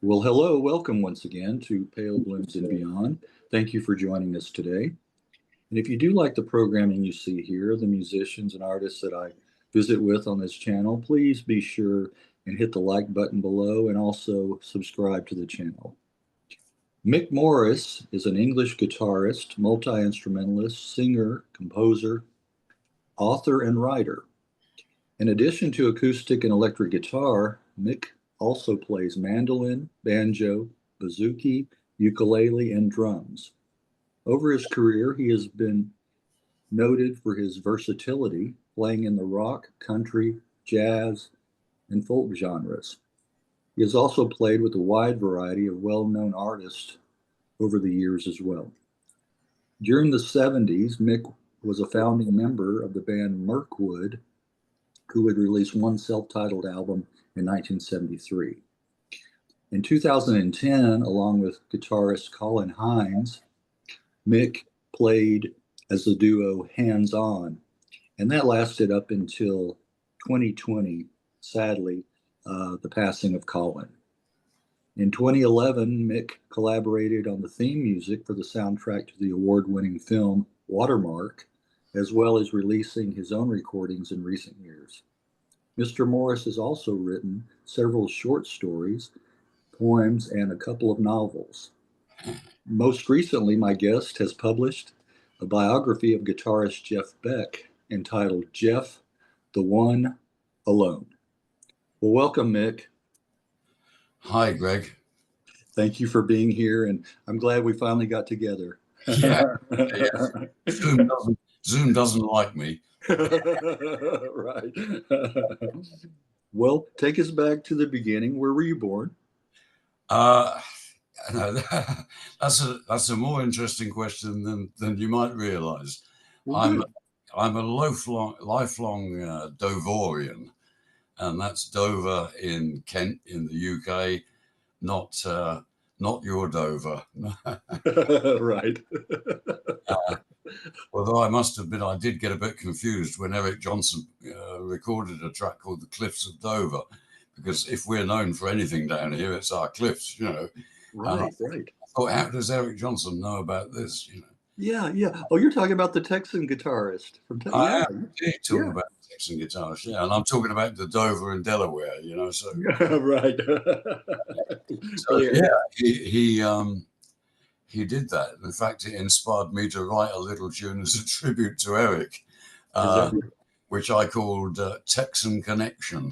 Well, hello, welcome once again to Pale Blooms and Beyond. Thank you for joining us today. And if you do like the programming you see here, the musicians and artists that I visit with on this channel, please be sure and hit the like button below and also subscribe to the channel. Mick Morris is an English guitarist, multi-instrumentalist, singer, composer, author, and writer. In addition to acoustic and electric guitar, Mick also plays mandolin, banjo, bazoukie, ukulele, and drums. Over his career, he has been noted for his versatility, playing in the rock, country, jazz, and folk genres. He has also played with a wide variety of well-known artists over the years as well. During the 70s, Mick was a founding member of the band Mirkwood, who had released one self-titled album in 1973. In 2010, along with guitarist Colin Hinds, Mick played as the duo Hands On, and that lasted up until 2020, sadly, the passing of Colin. In 2011, Mick collaborated on the theme music for the soundtrack to the award-winning film Watermark, as well as releasing his own recordings in recent years. Mr. Morris has also written several short stories, poems, and a couple of novels. Most recently, my guest has published a biography of guitarist Jeff Beck entitled Jeff, the One Alone. Well, welcome, Mick. Hi, Greg. Thank you for being here, and I'm glad we finally got together. Yeah. Zoom doesn't like me. Right. Well, take us back to the beginning. Where were you born? No, that's a more interesting question than you might realise. Well, I'm a lifelong Dovorian, and that's Dover in Kent in the UK, not your Dover. Right. Although I did get a bit confused when Eric Johnson recorded a track called The Cliffs of Dover, because if we're known for anything down here, it's our cliffs, Right, right. I thought, how does Eric Johnson know about this, Yeah, yeah. Oh, you're talking about the Texan guitarist from Texas. I Yeah, am indeed talking about Texan guitars, and I'm talking about the Dover in Delaware, so. Right. So, he did that. In fact, it inspired me to write a little tune as a tribute to Eric, which I called Texan Connection,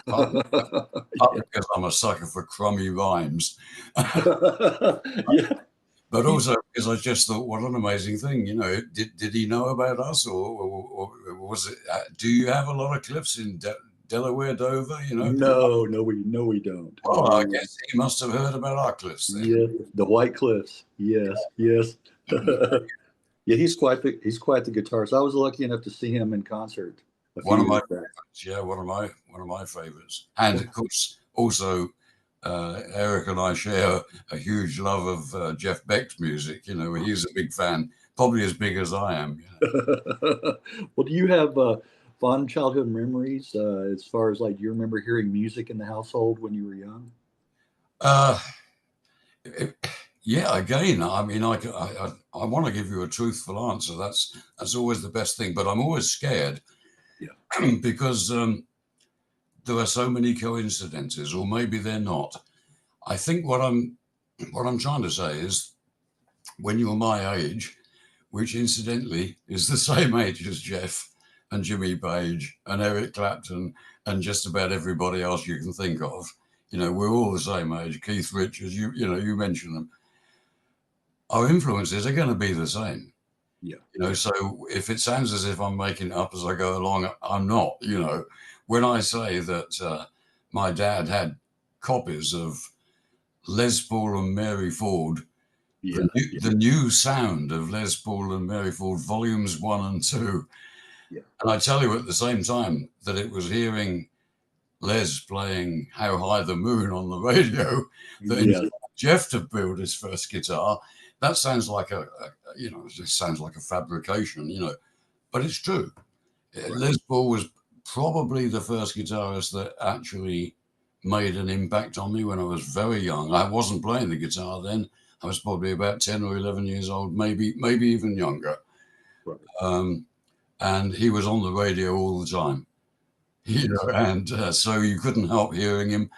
partly because I'm a sucker for crummy rhymes. Yeah. But also because I just thought, what an amazing thing, Did he know about us, or was it? Do you have a lot of cliffs in Delaware, Dover? No, we don't. Well, I guess he must have heard about our cliffs then. Yeah, the White Cliffs. Yes, yes. Yeah, he's quite the guitarist. I was lucky enough to see him in concert. One of my favorites. Yeah, one of my favorites, and of course also. Eric and I share a huge love of Jeff Beck's music. He's a big fan, probably as big as I am. Well, do you have fond childhood memories as far as, like, do you remember hearing music in the household when you were young? Yeah, again, I mean, I want to give you a truthful answer. That's always the best thing, but I'm always scared. Yeah. Because there are so many coincidences, or maybe they're not. I think what I'm trying to say is, when you're my age, which incidentally is the same age as Jeff and Jimmy Page and Eric Clapton and just about everybody else you can think of, we're all the same age. Keith Richards, you mentioned them. Our influences are going to be the same. Yeah. So if it sounds as if I'm making it up as I go along, I'm not. When I say that my dad had copies of Les Paul and Mary Ford, the new sound of Les Paul and Mary Ford, volumes 1 and 2. Yeah. And I tell you at the same time that it was hearing Les playing How High the Moon on the radio that inspired Jeff to build his first guitar. That sounds like it just sounds like a fabrication, but it's true. Right. Les Paul was probably the first guitarist that actually made an impact on me when I was very young. I wasn't playing the guitar then. I was probably about 10 or 11 years old, maybe even younger. Right. And he was on the radio all the time, you know, and so you couldn't help hearing him,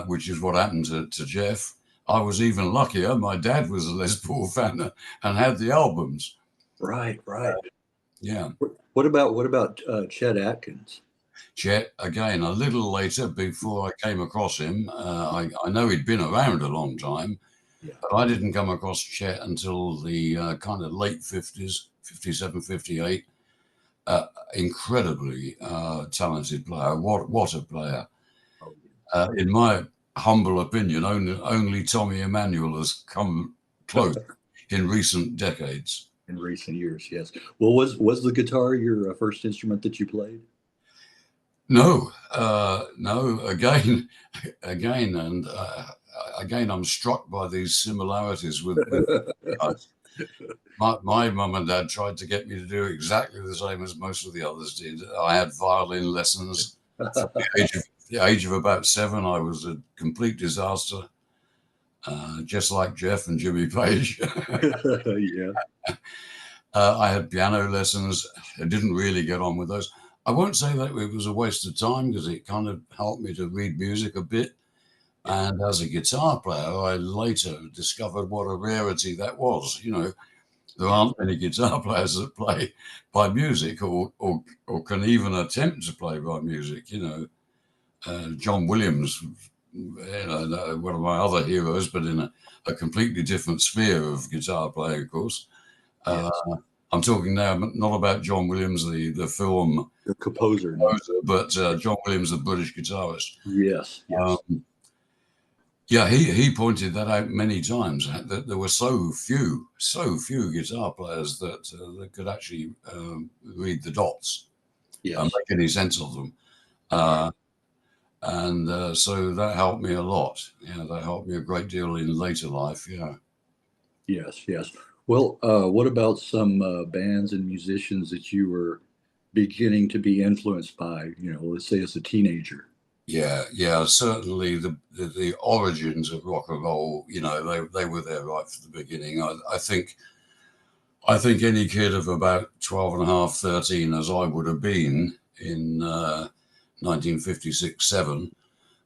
which is what happened to Jeff. I was even luckier. My dad was a Les Paul fan and had the albums. Right. Yeah. What about Chet Atkins? Chet, again, a little later, before I came across him. I know he'd been around a long time, Yeah. but I didn't come across Chet until the kind of late 50s, 57, 58. Incredibly talented player. What a player. Oh, In my humble opinion, only Tommy Emmanuel has come close in recent decades. in recent years, yes. Well, was the guitar your first instrument that you played? No, no. Again, and again, I'm struck by these similarities with my mum and dad tried to get me to do exactly the same as most of the others did. I had violin lessons from the age of about 7. I was a complete disaster, just like Jeff and Jimmy Page. Yeah. I had piano lessons. I didn't really get on with those. I won't say that it was a waste of time because it kind of helped me to read music a bit. And as a guitar player, I later discovered what a rarity that was. You know, there aren't many guitar players that play by music or can even attempt to play by music. You know, John Williams, you know, one of my other heroes, but in a completely different sphere of guitar playing, of course. Yes. I'm talking now not about John Williams, the film The composer. but John Williams, the British guitarist. Yes. Yeah, he pointed that out many times, that there were so few guitar players that could actually read the dots and Yes. make any sense of them. And so that helped me a lot. Yeah, that helped me a great deal in later life. Yeah. Yes. Well, what about some bands and musicians that you were beginning to be influenced by, you know, let's say as a teenager? Yeah. Certainly, the origins of rock and roll, you know, they were there right from the beginning. I think any kid of about 12 and a half, 13, as I would have been in 1956-7,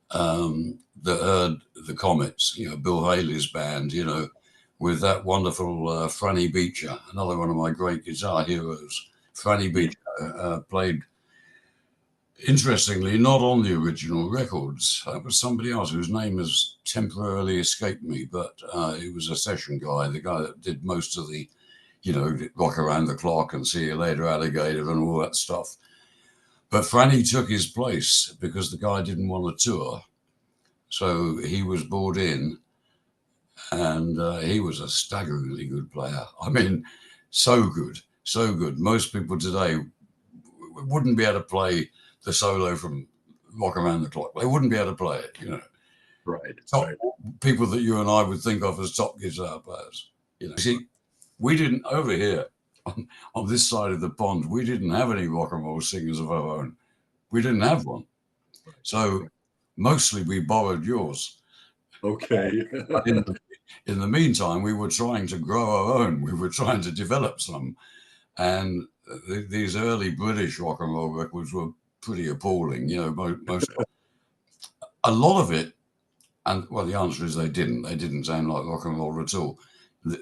that heard the Comets, you know, Bill Haley's band, you know, with that wonderful Franny Beecher, another one of my great guitar heroes. Franny Beecher played, interestingly, not on the original records. That was somebody else whose name has temporarily escaped me, but he was a session guy, the guy that did most of the, you know, Rock Around the Clock and See You Later, Alligator and all that stuff. But Franny took his place because the guy didn't want to tour. So he was brought in, and he was a staggeringly good player. I mean, so good. Most people today wouldn't be able to play the solo from Rock Around the Clock. They wouldn't be able to play it, you know. Right. People that you and I would think of as top guitar players. You know, see, we didn't, over here on this side of the pond, we didn't have any rock and roll singers of our own. We didn't have one. So mostly we borrowed yours. Okay. In the meantime, we were trying to grow our own. We were trying to develop some. And these early British rock and roll records were pretty appalling. You know, a lot of it, and well, the answer is they didn't. They didn't sound like rock and roll at all.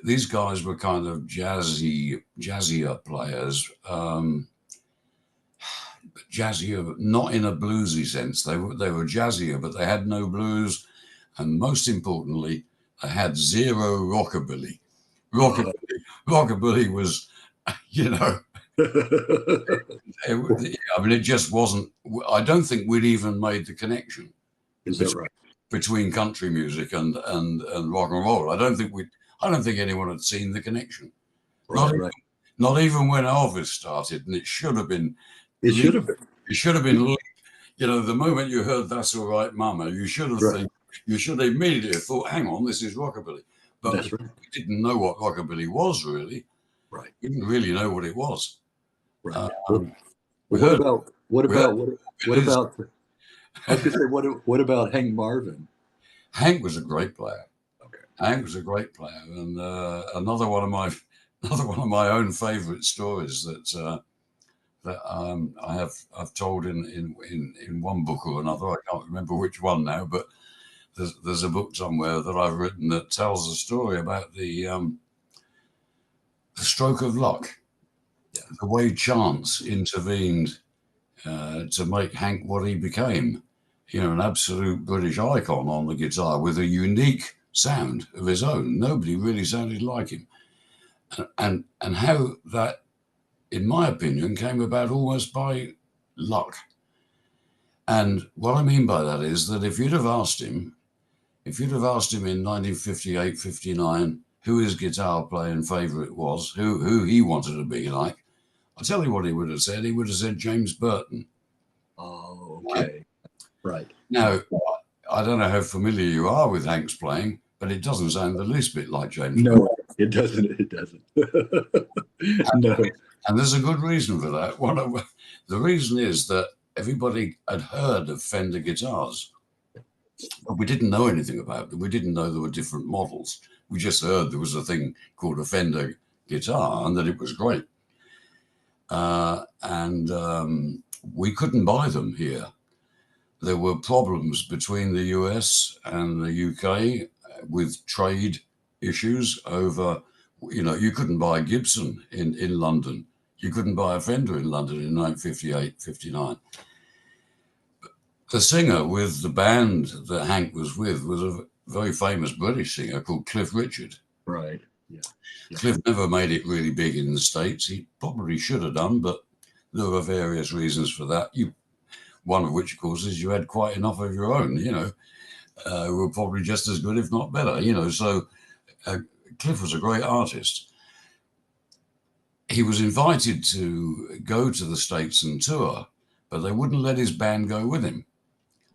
These guys were kind of jazzier players. Jazzier, not in a bluesy sense. They were jazzier, but they had no blues, and most importantly, they had zero rockabilly. Rockabilly was, you know, I mean, it just wasn't. I don't think we'd even made the connection. Is that right? Between country music and rock and roll? I don't think anyone had seen the connection. Right. Not even when Elvis started, and it should have been. It should have been. It should have been. You know, the moment you heard "That's All Right, Mama," you should have you should have immediately thought, "Hang on, this is rockabilly." But That's right. we didn't know what rockabilly was really. Right. We didn't really know what it was. Right. What I was going to say, what about Hank Marvin? Hank was a great player. Okay. Hank was a great player, and another one of my own favourite stories that I've told in one book or another. I can't remember which one now, but there's a book somewhere that I've written that tells a story about the stroke of luck, the way chance intervened to make Hank what he became. An absolute British icon on the guitar with a unique sound of his own. Nobody really sounded like him, and how that, in my opinion, came about almost by luck. And what I mean by that is that if you'd have asked him in 1958, 59, who his guitar playing favourite was, who he wanted to be like, I'll tell you what he would have said. He would have said James Burton. Oh, okay. Right. Now, I don't know how familiar you are with Hank's playing, but it doesn't sound the least bit like James Burton. No, it doesn't. It doesn't. No. And there's a good reason for that. The reason is that everybody had heard of Fender guitars, but we didn't know anything about them. We didn't know there were different models. We just heard there was a thing called a Fender guitar and that it was great. And we couldn't buy them here. There were problems between the US and the UK with trade issues over, you couldn't buy a Gibson in London. You couldn't buy a Fender in London in 1958, 59. The singer with the band that Hank was with was a very famous British singer called Cliff Richard. Right. Yeah. Cliff never made it really big in the States. He probably should have done, but there were various reasons for that. One of which, of course, is you had quite enough of your own, who were probably just as good, if not better, So Cliff was a great artist. He was invited to go to the States and tour, but they wouldn't let his band go with him.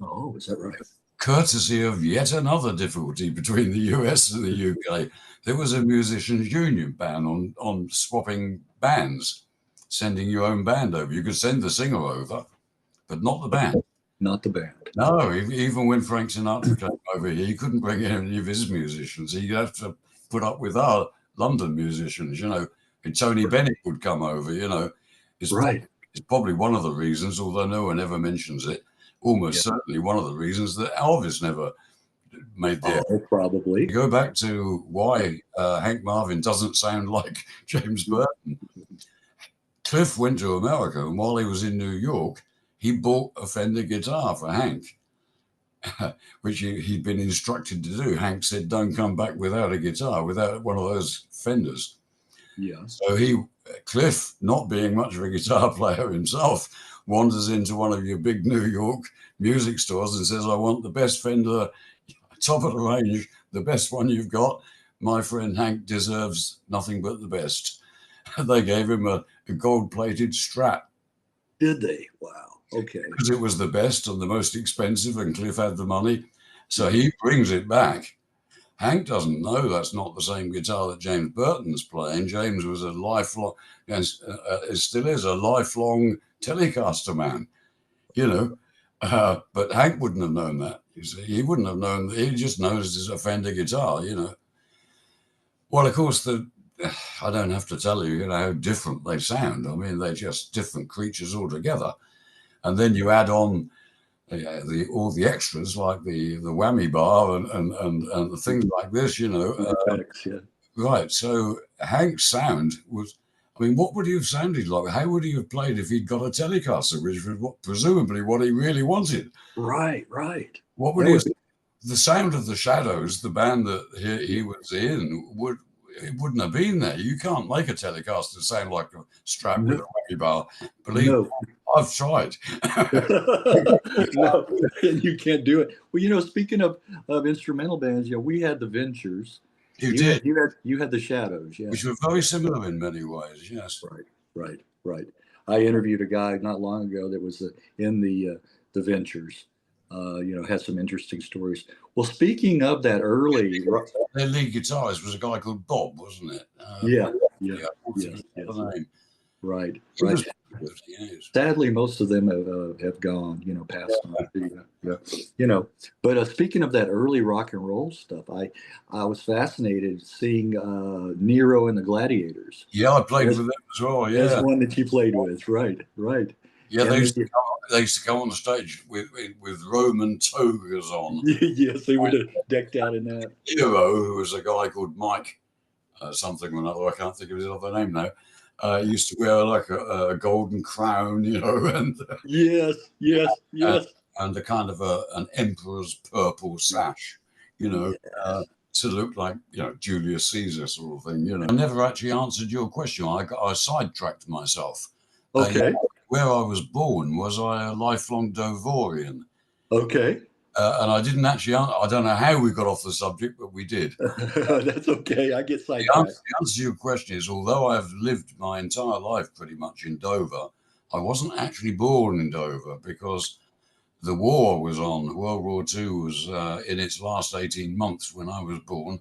Oh, is that right? Courtesy of yet another difficulty between the US and the UK. There was a musicians' union ban on swapping bands, sending your own band over. You could send the singer over, but not the band. Not the band. No, even when Frank Sinatra came over here, he couldn't bring in any of his musicians. He'd have to put up with our London musicians, And Tony Bennett would come over, It's right. It's probably one of the reasons, although no one ever mentions it, almost certainly one of the reasons that Elvis never made the effort. Probably. You go back to why Hank Marvin doesn't sound like James Burton. Cliff went to America, and while he was in New York, he bought a Fender guitar for Hank, which he'd been instructed to do. Hank said, don't come back without a guitar, without one of those Fenders. Yeah. So Cliff, not being much of a guitar player himself, wanders into one of your big New York music stores and says, I want the best Fender, top of the range, the best one you've got. My friend Hank deserves nothing but the best. They gave him a gold-plated Strat. Did they? Wow. Okay. Because it was the best and the most expensive, and Cliff had the money. So he brings it back. Hank doesn't know that's not the same guitar that James Burton's playing. James was a lifelong, and still is a lifelong Telecaster man, But Hank wouldn't have known that. You see, he wouldn't have known. He just knows it's a Fender guitar, Well, of course, I don't have to tell you, how different they sound. I mean, they're just different creatures altogether. And then you add on all the extras like the whammy bar and the things like this, Right. So Hank's sound was, what would he have sounded like? How would he have played if he'd got a Telecaster, which was presumably what he really wanted? Right. What would he have? The sound of the Shadows, the band that he was in, it wouldn't have been there. You can't make a Telecaster sound like a Strat with a whammy bar. Believe me, I've tried. No, you can't do it. Well, speaking of instrumental bands, we had the Ventures. You did. You had the Shadows, yeah. Which were very similar in many ways, yes. Right. I interviewed a guy not long ago that was in the Ventures. Had some interesting stories. Well, speaking of that early, their lead guitarist was a guy called Bob, wasn't it? Yeah. The name. Right. He Right. was good, yes. Sadly, most of them have gone, passed on. But speaking of that early rock and roll stuff, I was fascinated seeing Nero and the Gladiators Yeah, I played as, with them as well. as Yeah, one that you played with. Right. Right. yeah. And They used to come on the stage with Roman togas on. yes, they would have decked out in that. Hero, who was a guy called Mike something or another, I can't think of his other name now. Used to wear like a golden crown, and Yes. Yes. and, Yes. and a kind of an emperor's purple sash, you know, Yes. to look like Julius Caesar sort of thing. I never actually answered your question. I sidetracked myself. Okay. Where I was born, was I a lifelong Dovorian? Okay. And I didn't actually. I don't know how we got off the subject, but we did. That's okay. I get The answer, sidetracked. the answer to your question is, although I've lived my entire life pretty much in Dover, I wasn't actually born in Dover because the war was on. World War II was in its last 18 months when I was born.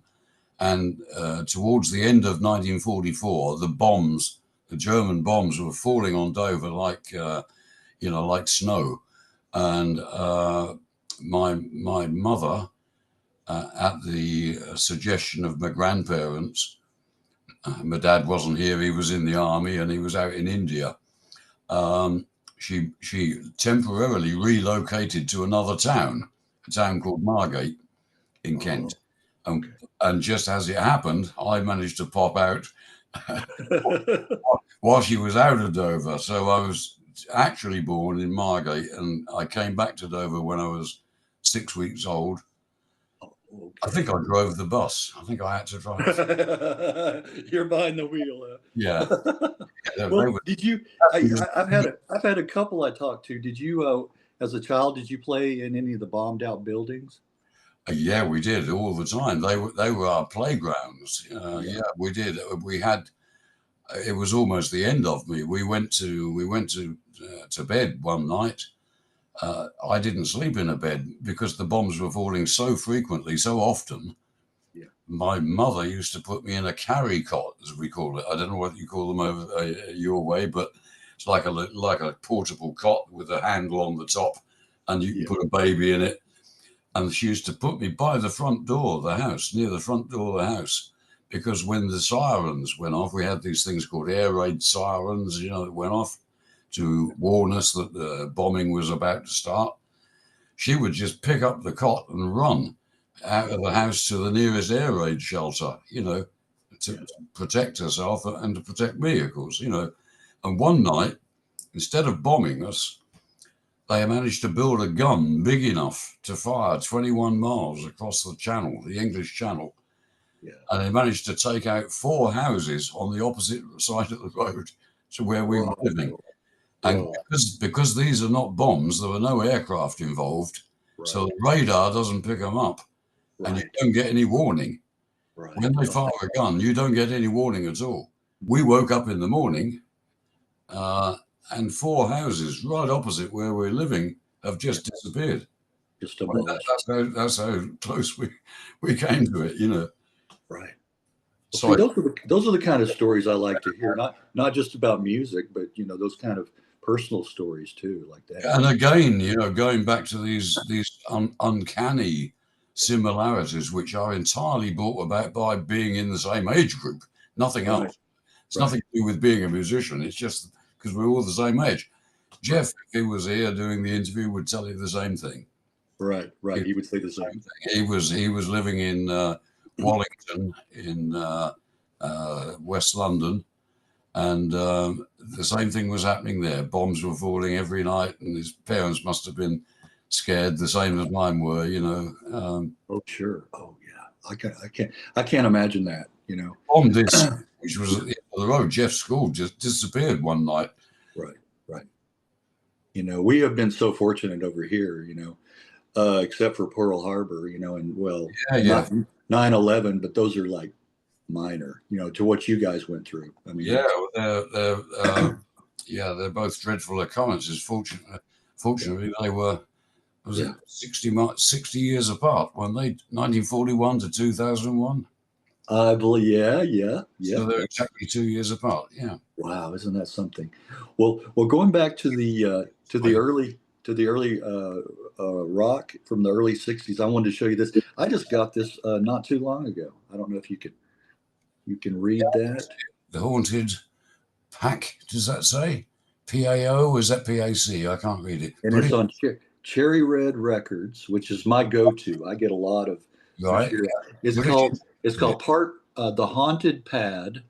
And towards the end of 1944, the German bombs were falling on Dover like snow. And my mother, at the suggestion of my grandparents, my dad wasn't here; he was in the army and he was out in India. She temporarily relocated to another town, a town called Margate in Kent. And just as it happened, I managed to pop out while she was out of Dover. So I was actually born in Margate, and I came back to Dover when I was 6 weeks old. I think I drove the bus. I think I had to drive. You're behind the wheel. Yeah. Well, did you? I've had a couple I talked to. Did you, as a child, did you play in any of the bombed out buildings? Yeah, we did all the time. They were our playgrounds. Yeah, we did. We had. It was almost the end of me. We went to bed one night. I didn't sleep in a bed because the bombs were falling so frequently, so often. Yeah. My mother used to put me in a carry cot, as we call it. I don't know what you call them over your way, but it's like a portable cot with a handle on the top, and you can put a baby in it. And she used to put me by the front door of the house, near the front door of the house, because when the sirens went off, we had these things called air raid sirens, that went off to warn us that the bombing was about to start. She would just pick up the cot and run out of the house to the nearest air raid shelter, to protect herself and to protect me, of course, And one night, instead of bombing us, they managed to build a gun big enough to fire 21 miles across the channel, the English Channel. Yeah. And they managed to take out 4 houses on the opposite side of the road to where we were living. And because these are not bombs, there were no aircraft involved. Right. So the radar doesn't pick them up. Right. And you don't get any warning. Right. When they fire a gun, you don't get any warning at all. We woke up in the morning and 4 houses right opposite where we're living have just disappeared. Just about. That's how close we came to it, Right. So those are the kind of stories I like to hear. Not just about music, but those kind of personal stories too, like that. And again, going back to these uncanny similarities, which are entirely brought about by being in the same age group. Nothing else. It's nothing to do with being a musician. It's just because we're all the same age. Jeff, if he was here doing the interview, would tell you the same thing. Right. He would say the same thing. He was living in Wallington in West London, and the same thing was happening there. Bombs were falling every night, and his parents must have been scared, the same as mine were. Oh sure. Oh yeah. I can't imagine that. On this, which was at the end of the road, Jeff's school just disappeared one night. Right. We have been so fortunate over here. Except for Pearl Harbor. And not 9/11, but those are like minor. To what you guys went through. I mean, they're both dreadful occurrences. Fortunately, they were 60 years apart, weren't they? 1941 to 2001. I believe, yeah. So they're exactly 2 years apart. Yeah. Wow, isn't that something? Well, going back to Right. the early rock from the early '60s, I wanted to show you this. I just got this not too long ago. I don't know if you can read that, The Haunted Pack, does that say? PAO, or is that PAC? I can't read it. and it's Brilliant. on Cherry Red Records, which is my go-to. I get a lot of Right. material. It's British. called part The Haunted Pad,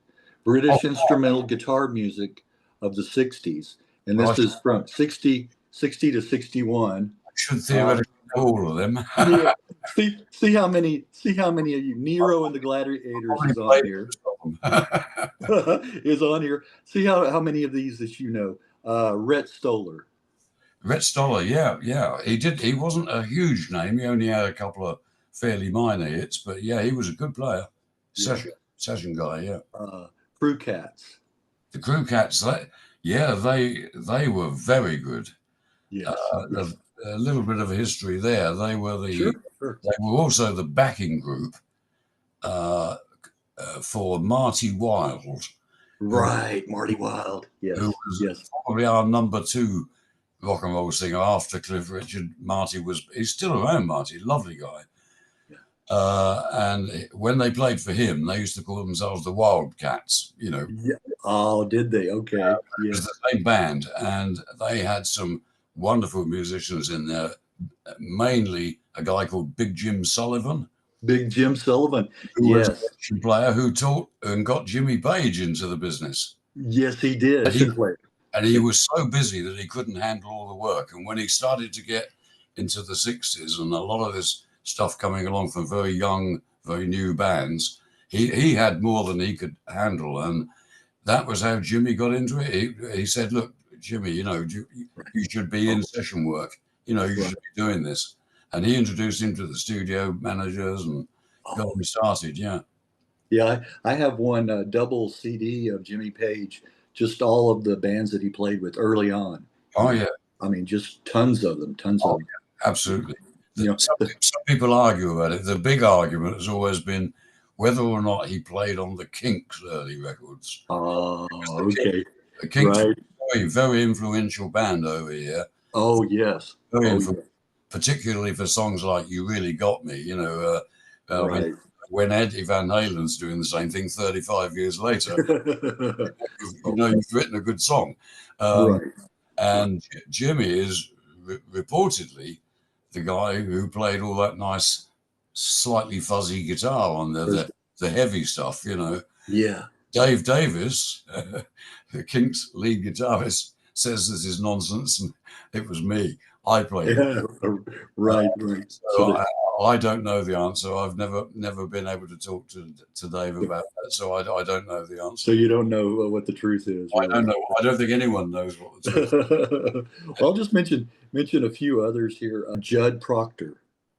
British instrumental guitar music of the '60s, and Well, this is from 60 to '61. I should Uh, theoretically know all of them. yeah, see how many of you Nero and the Gladiators Probably is on played here. most of them. Is on here. See how many of these that you know. Rhett Stoller. Rhett Stoller, yeah. He did. He wasn't a huge name. He only had a couple of fairly minor hits, but yeah, he was a good player. Yeah. Session guy, yeah. Crew Cats. The Crew Cats, they were very good. Yes. A little bit of a history there. They were Sure. also the backing group for Marty Wilde, Right, Marty Wild. Yes. who was Yes. probably our number two rock and roll singer after Cliff Richard. He's still around, Marty, lovely guy. Yeah. And when they played for him, they used to call themselves the Wildcats, you know. Yeah. Oh, did they? Okay. It Yeah. was the same band, and they had some wonderful musicians in there, mainly a guy called Big Jim Sullivan, Big Jim Sullivan. who was Yes. a player who taught and got Jimmy Page into the business. Yes, he did. And he was so busy that he couldn't handle all the work. And when he started to get into the 60s and a lot of this stuff coming along from very young, very new bands, he had more than he could handle. And that was how Jimmy got into it. He said, look, Jimmy, you should be in session work. You should be doing this. And he introduced him to the studio managers and got him started. Yeah. Yeah, I have one double CD of Jimmy Page, just all of the bands that he played with early on. Oh, yeah. I mean, just tons of them. Yeah, absolutely. You Some people argue about it. The big argument has always been whether or not he played on the Kinks' early records. Okay. The Kinks Right. were a very, very influential band over here. Oh, yes. Particularly for songs like You Really Got Me, Right. when Eddie Van Halen's doing the same thing 35 years later, you've written a good song. Right. And Jimmy is reportedly the guy who played all that nice, slightly fuzzy guitar on the heavy stuff, Yeah. Dave Davis, the Kinks lead guitarist, says this is nonsense, and it was me. I played it. Right. So I don't know the answer. I've never been able to talk to Dave about that, so I don't know the answer. So you don't know what the truth is. I don't know. I don't think anyone knows what the truth is. Well, I'll just mention a few others here. Judd Proctor.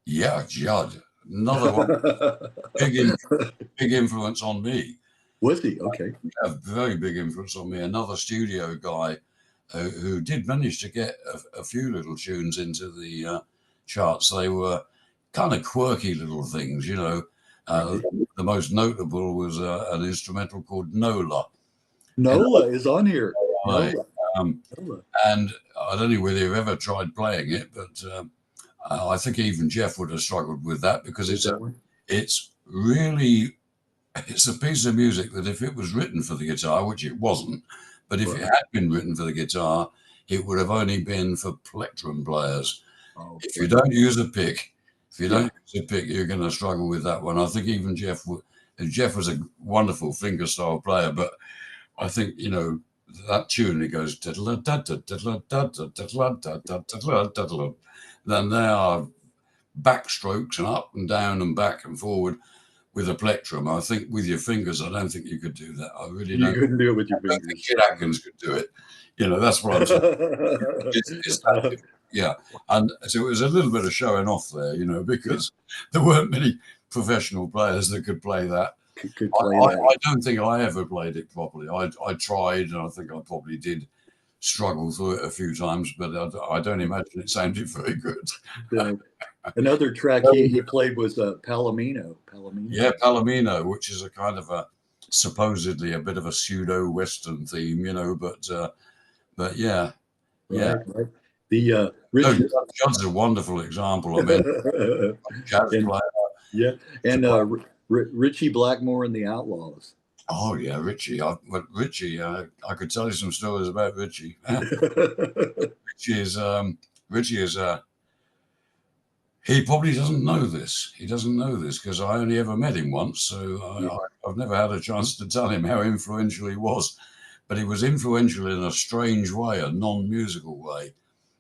Yeah, Judd. Another one. big influence on me. Was he? Okay. A very big influence on me. Another studio guy who did manage to get a few little tunes into the charts. They were kind of quirky little things, The most notable was an instrumental called Nola. Nola is on here. Nola. And I don't know whether you've ever tried playing it, but I think even Jeff would have struggled with that because it's a piece of music that if it was written for the guitar, which it wasn't, but if it had been written for the guitar, it would have only been for plectrum players. If you don't use a pick, you're going to struggle with that one. I think even Jeff was a wonderful fingerstyle player, but I think, that tune, it goes, then there are backstrokes and up and down and back and forward with a plectrum. I think with your fingers, I don't think you could do that. I really don't. You couldn't do it with your fingers. I think Kid Atkins could do it. That's what I'm saying. Yeah. And so it was a little bit of showing off there, because there weren't many professional players that could play that. I don't think I ever played it properly. I tried, and I think I probably did struggled through it a few times, but I don't imagine it sounded very good. Another track he played was Palomino. Yeah, Palomino, which is a kind of a supposedly a bit of a pseudo-Western theme, you know, but yeah, yeah. Right. The Richie. No, Judd's a wonderful example. I mean, jazz player. Yeah, and Richie Blackmore and the Outlaws. Oh yeah, Richie. I could tell you some stories about Richie. Richie is he probably doesn't know this. He doesn't know this because I only ever met him once, so I've never had a chance to tell him how influential he was. But he was influential in a strange way, a non-musical way.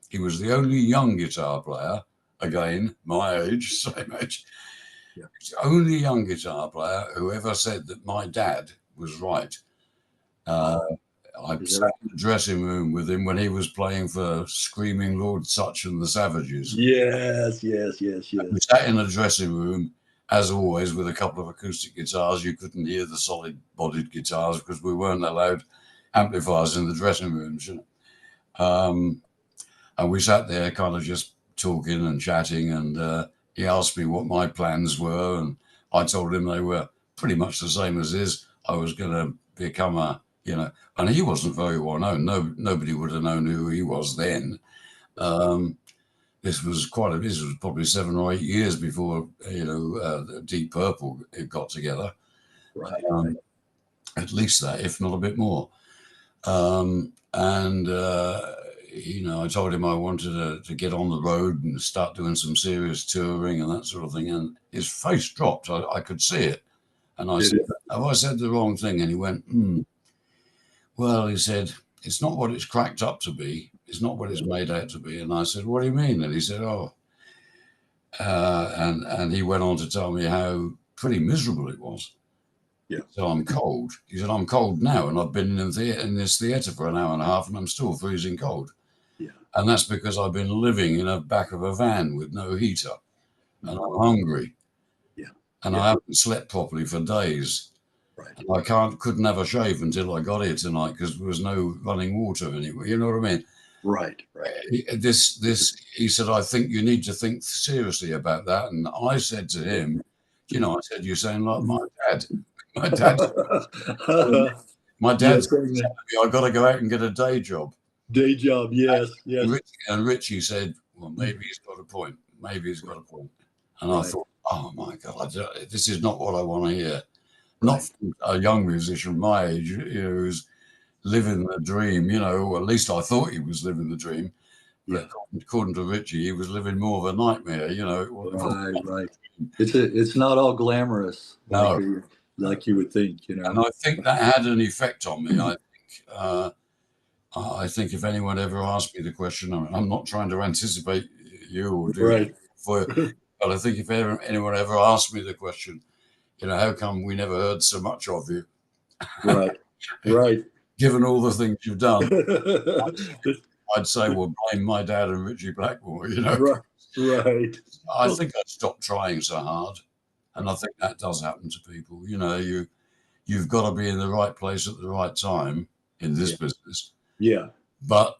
He was the only young guitar player, again, my age, same age. Yeah. He's the only young guitar player who ever said that my dad was right. I sat in the dressing room with him when he was playing for Screaming Lord Sutch and the Savages. Yes. We sat in the dressing room, as always, with a couple of acoustic guitars. You couldn't hear the solid-bodied guitars because we weren't allowed amplifiers in the dressing rooms. You know? And we sat there kind of just talking and chatting, and he asked me what my plans were, and I told him they were pretty much the same as his. I was going to become a, you know, and he wasn't very well known. Nobody would have known who he was then. This was probably 7 or 8 years before, you know, Deep Purple got together. Right. At least that, if not a bit more. You know, I told him I wanted to get on the road and start doing some serious touring and that sort of thing. And his face dropped. I could see it. And I said, have I said the wrong thing? And he went, Well, he said, it's not what it's cracked up to be. It's not what it's made out to be. And I said, what do you mean? And he said, and he went on to tell me how pretty miserable it was. Yeah. So I'm cold. He said, I'm cold now, and I've been in this theatre for an hour and a half, and I'm still freezing cold. Yeah. And that's because I've been living in the back of a van with no heater, and I'm hungry. Yeah. And I haven't slept properly for days. Right. And I couldn't have a shave until I got here tonight because there was no running water anywhere. You know what I mean? Right. He said, I think you need to think seriously about that. And I said to him, you know, I said, you sound like my dad. My dad's saying, I've got to go out and get a day job. Day job, yes. And Richie said, well, maybe he's got a point. Maybe he's got a point. And I thought, oh my God, this is not what I want to hear. Not a young musician my age, you know, who's living the dream, you know, or at least I thought he was living the dream. But according to Richie, he was living more of a nightmare, you know. Right. It's not all glamorous. No. Like you would think, you know. And I think that had an effect on me. I think if anyone ever asked me the question, I'm not trying to anticipate you or do it for you, but I think if anyone ever asked me the question, you know, how come we never heard so much of you? Right. Given all the things you've done, I'd say, well, blame my dad and Richie Blackmore, you know. Right. I think I stopped trying so hard. And I think that does happen to people. You know, you've got to be in the right place at the right time in this business. Yeah. But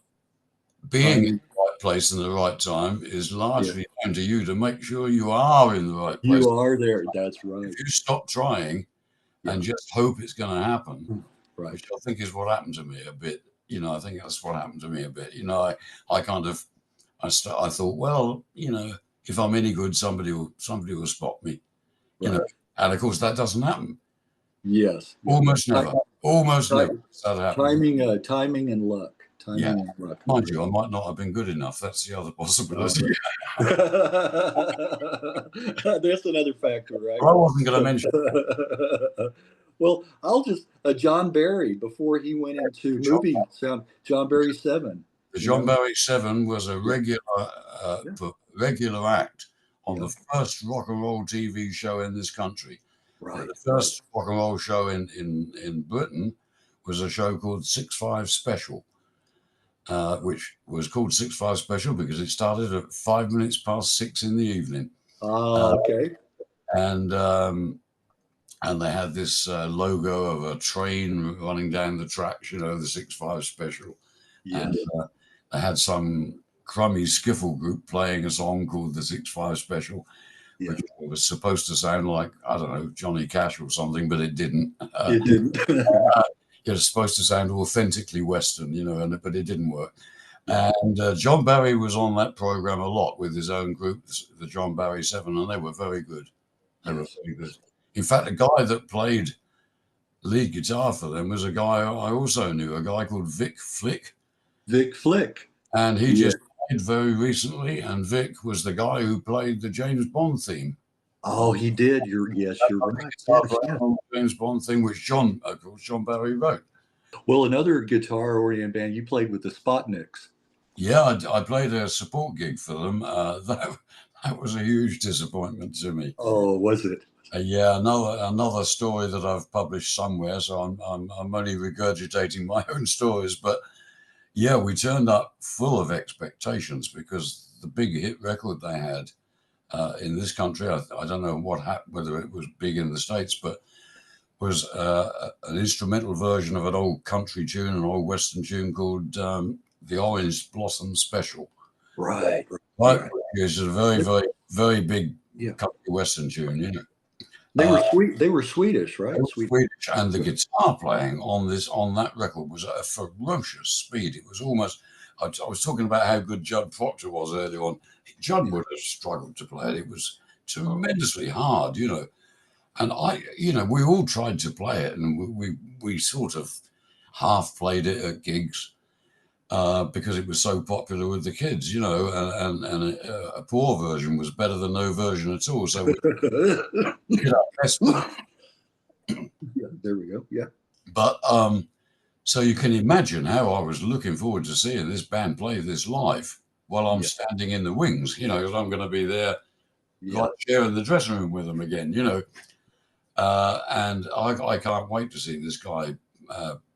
being in the right place in the right time is largely down to you to make sure you are in the right place. You are there. That's right. If you stop trying and just hope it's going to happen, which I think is what happened to me a bit. You know, I think that's what happened to me a bit. You know, I thought, well, you know, if I'm any good, somebody will spot me. You know, and of course that doesn't happen. Yes. Almost never. Timing and luck. And luck. Mind you, I might not have been good enough. That's the other possibility. That's another factor, right? I wasn't going to mention that. Well, John Barry, before he went into movie sound, John Barry 7. The John Barry 7 was a regular act on the first rock and roll TV show in this country. The first rock and roll show in Britain was a show called 6-5 Special, which was called 6-5 Special because it started at 5 minutes past 6 in the evening. Okay. And they had this logo of a train running down the tracks, you know, the 6-5 Special. And they had some crummy skiffle group playing a song called the 6-5 Special, which was supposed to sound like, I don't know, Johnny Cash or something, but it didn't. It didn't. It was supposed to sound authentically Western, but it didn't work. And John Barry was on that program a lot with his own group, the John Barry 7, and they were very good. They were very good. In fact, the guy that played lead guitar for them was a guy I also knew, a guy called Vic Flick. Vic Flick. And he just played very recently, and Vic was the guy who played the James Bond theme. Oh, he did. You're right. James Bond theme, which John Barry wrote. Well, another guitar-oriented band, you played with the Spotnicks. Yeah, I played a support gig for them. That was a huge disappointment to me. Oh, was it? Yeah, another story that I've published somewhere. So I'm only regurgitating my own stories, but yeah, we turned up full of expectations because the big hit record they had in this country, I don't know what happened, whether it was big in the States, but was an instrumental version of an old country tune, an old Western tune called The Orange Blossom Special. Right. It's a very, very, very big country Western tune, They were Swedish, right? Swedish, and the guitar playing on that record was at a ferocious speed. It was almost. I was talking about how good Judd Proctor was earlier on. Judd would have struggled to play it. It was tremendously hard, And we all tried to play it, and we sort of half played it at gigs because it was so popular with the kids, and a poor version was better than no version at all. So we did our best. There we go. Yeah. But so you can imagine how I was looking forward to seeing this band play this live while I'm standing in the wings, because I'm going to be there, like sharing the dressing room with them again, And I can't wait to see this guy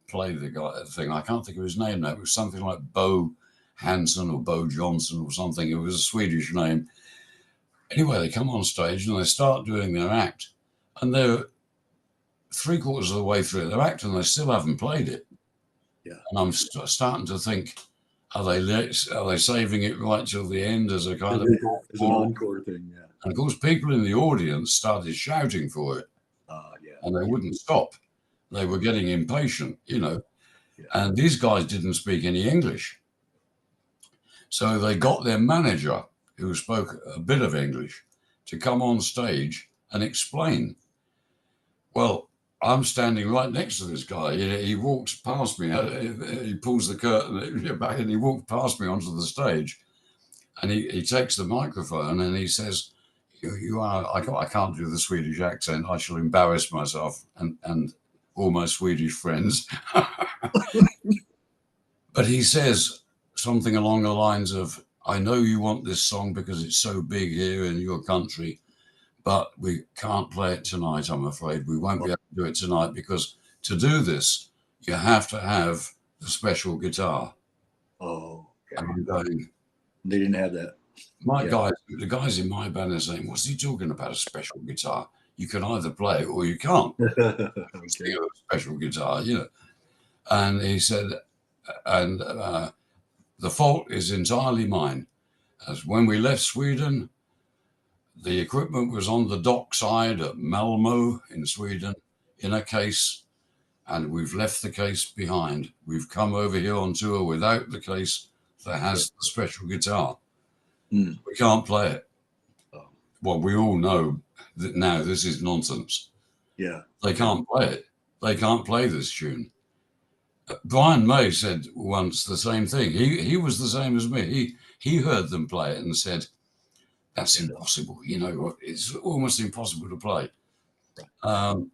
play the thing. I can't think of his name now. It was something like Bo Hansen or Bo Johnson or something. It was a Swedish name. Anyway, they come on stage and they start doing their act, and they're 3/4 of the way through their act and they still haven't played it. Yeah. And I'm starting to think, are they saving it right till the end as a kind of an encore thing? Yeah. And of course, people in the audience started shouting for it. And they wouldn't stop. They were getting impatient, And these guys didn't speak any English. So they got their manager, who spoke a bit of English, to come on stage and explain. Well, I'm standing right next to this guy. He walks past me. He pulls the curtain back and he walks past me onto the stage. And he takes the microphone and he says, I can't do the Swedish accent. I shall embarrass myself and all my Swedish friends. But he says something along the lines of, I know you want this song because it's so big here in your country, but we can't play it tonight, I'm afraid. We won't be able to do it tonight because to do this, you have to have the special guitar. Oh, okay. And I'm going, they didn't have that. The guys in my band are saying, what's he talking about, a special guitar? You can either play it or you can't. Okay. A special guitar, And he said, and the fault is entirely mine. As when we left Sweden, the equipment was on the dockside at Malmö in Sweden in a case, and we've left the case behind. We've come over here on tour without the case that has the special guitar. We can't play it. Well, we all know that now this is nonsense. Yeah. They can't play it. They can't play this tune. Brian May said once the same thing. He was the same as me. He heard them play it and said, that's impossible. It's almost impossible to play. And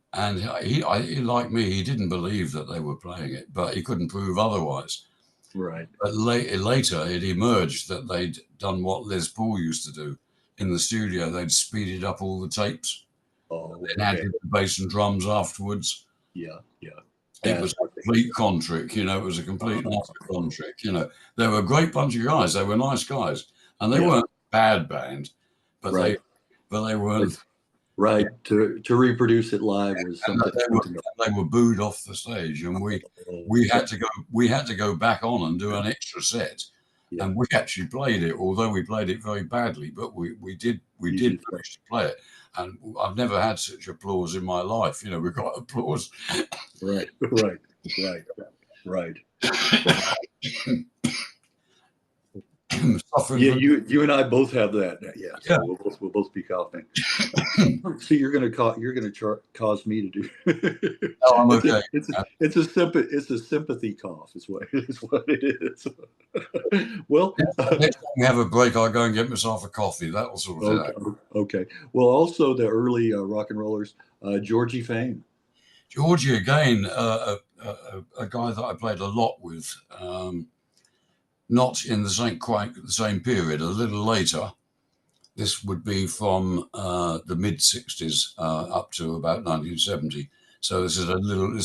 he, like me, he didn't believe that they were playing it, but he couldn't prove otherwise. Right. But later, it emerged that they'd done what Les Paul used to do in the studio. They'd speeded up all the tapes. Then added the bass and drums afterwards. Yeah. It was a complete con trick, it was a complete con trick, They were a great bunch of guys. They were nice guys. And they weren't a bad band, but they weren't Right. To reproduce it live was And something. they were booed off the stage, and we had to go back on and do an extra set. Yeah. And we actually played it, although we played it very badly, but we did manage to play it. And I've never had such applause in my life. You know, we got applause. Right. Yeah, you and I both have that. Yeah, so Yeah. we'll both be coughing. So you're going to cause me to do. Oh, I'm okay. It's a sympathy cough. Is what it is. Well, next time we have a break, I'll go and get myself a coffee. That will sort it out. Okay. Well, also the early rock and rollers, Georgie Fame. Georgie again, a guy that I played a lot with. Not in quite the same period, a little later. This would be from the mid 60s up to about 1970. So this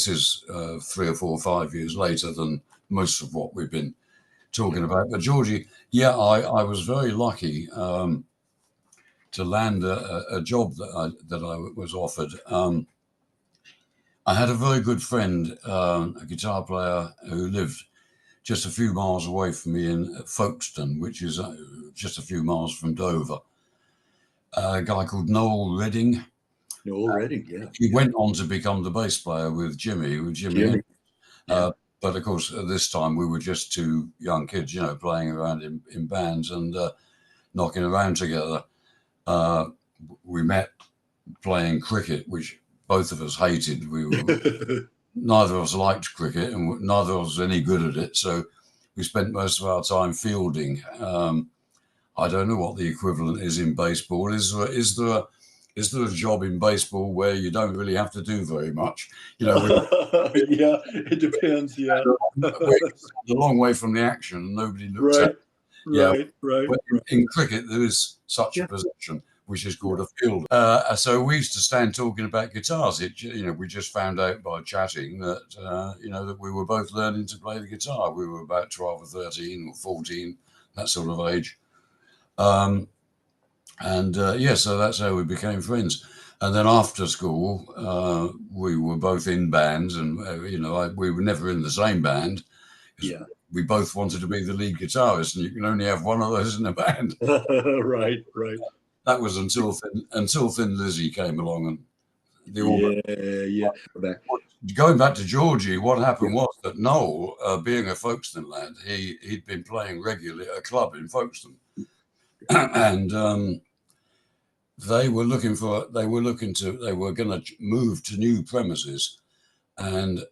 is 3 or 4 or 5 years later than most of what we've been talking about. But Georgie, yeah, I was very lucky to land a job that I was offered. I had a very good friend, a guitar player who lived just a few miles away from me in Folkestone, which is just a few miles from Dover. A guy called Noel Redding. Noel Redding, yeah. He went on to become the bass player with Jimmy. Yeah. But of course, at this time, we were just two young kids, you know, playing around in bands and knocking around together. We met playing cricket, which both of us hated. Neither of us liked cricket, and neither of us was any good at it. So we spent most of our time fielding. I don't know what the equivalent is in baseball. Is there a job in baseball where you don't really have to do very much? You know, yeah, it depends. Yeah, a long way from the action, and nobody looks at. Right. In cricket, there is such a position, which is called a field. So we used to stand talking about guitars. We just found out by chatting that that we were both learning to play the guitar. We were about 12 or 13 or 14, that sort of age. So that's how we became friends. And then after school, we were both in bands, and we were never in the same band. Yeah. We both wanted to be the lead guitarist, and you can only have one of those in a band. Right. That was until Thin Lizzy came along, and Going back to Georgie, what happened was that Noel, being a Folkestone lad, he'd been playing regularly at a club in Folkestone, and they were going to move to new premises, and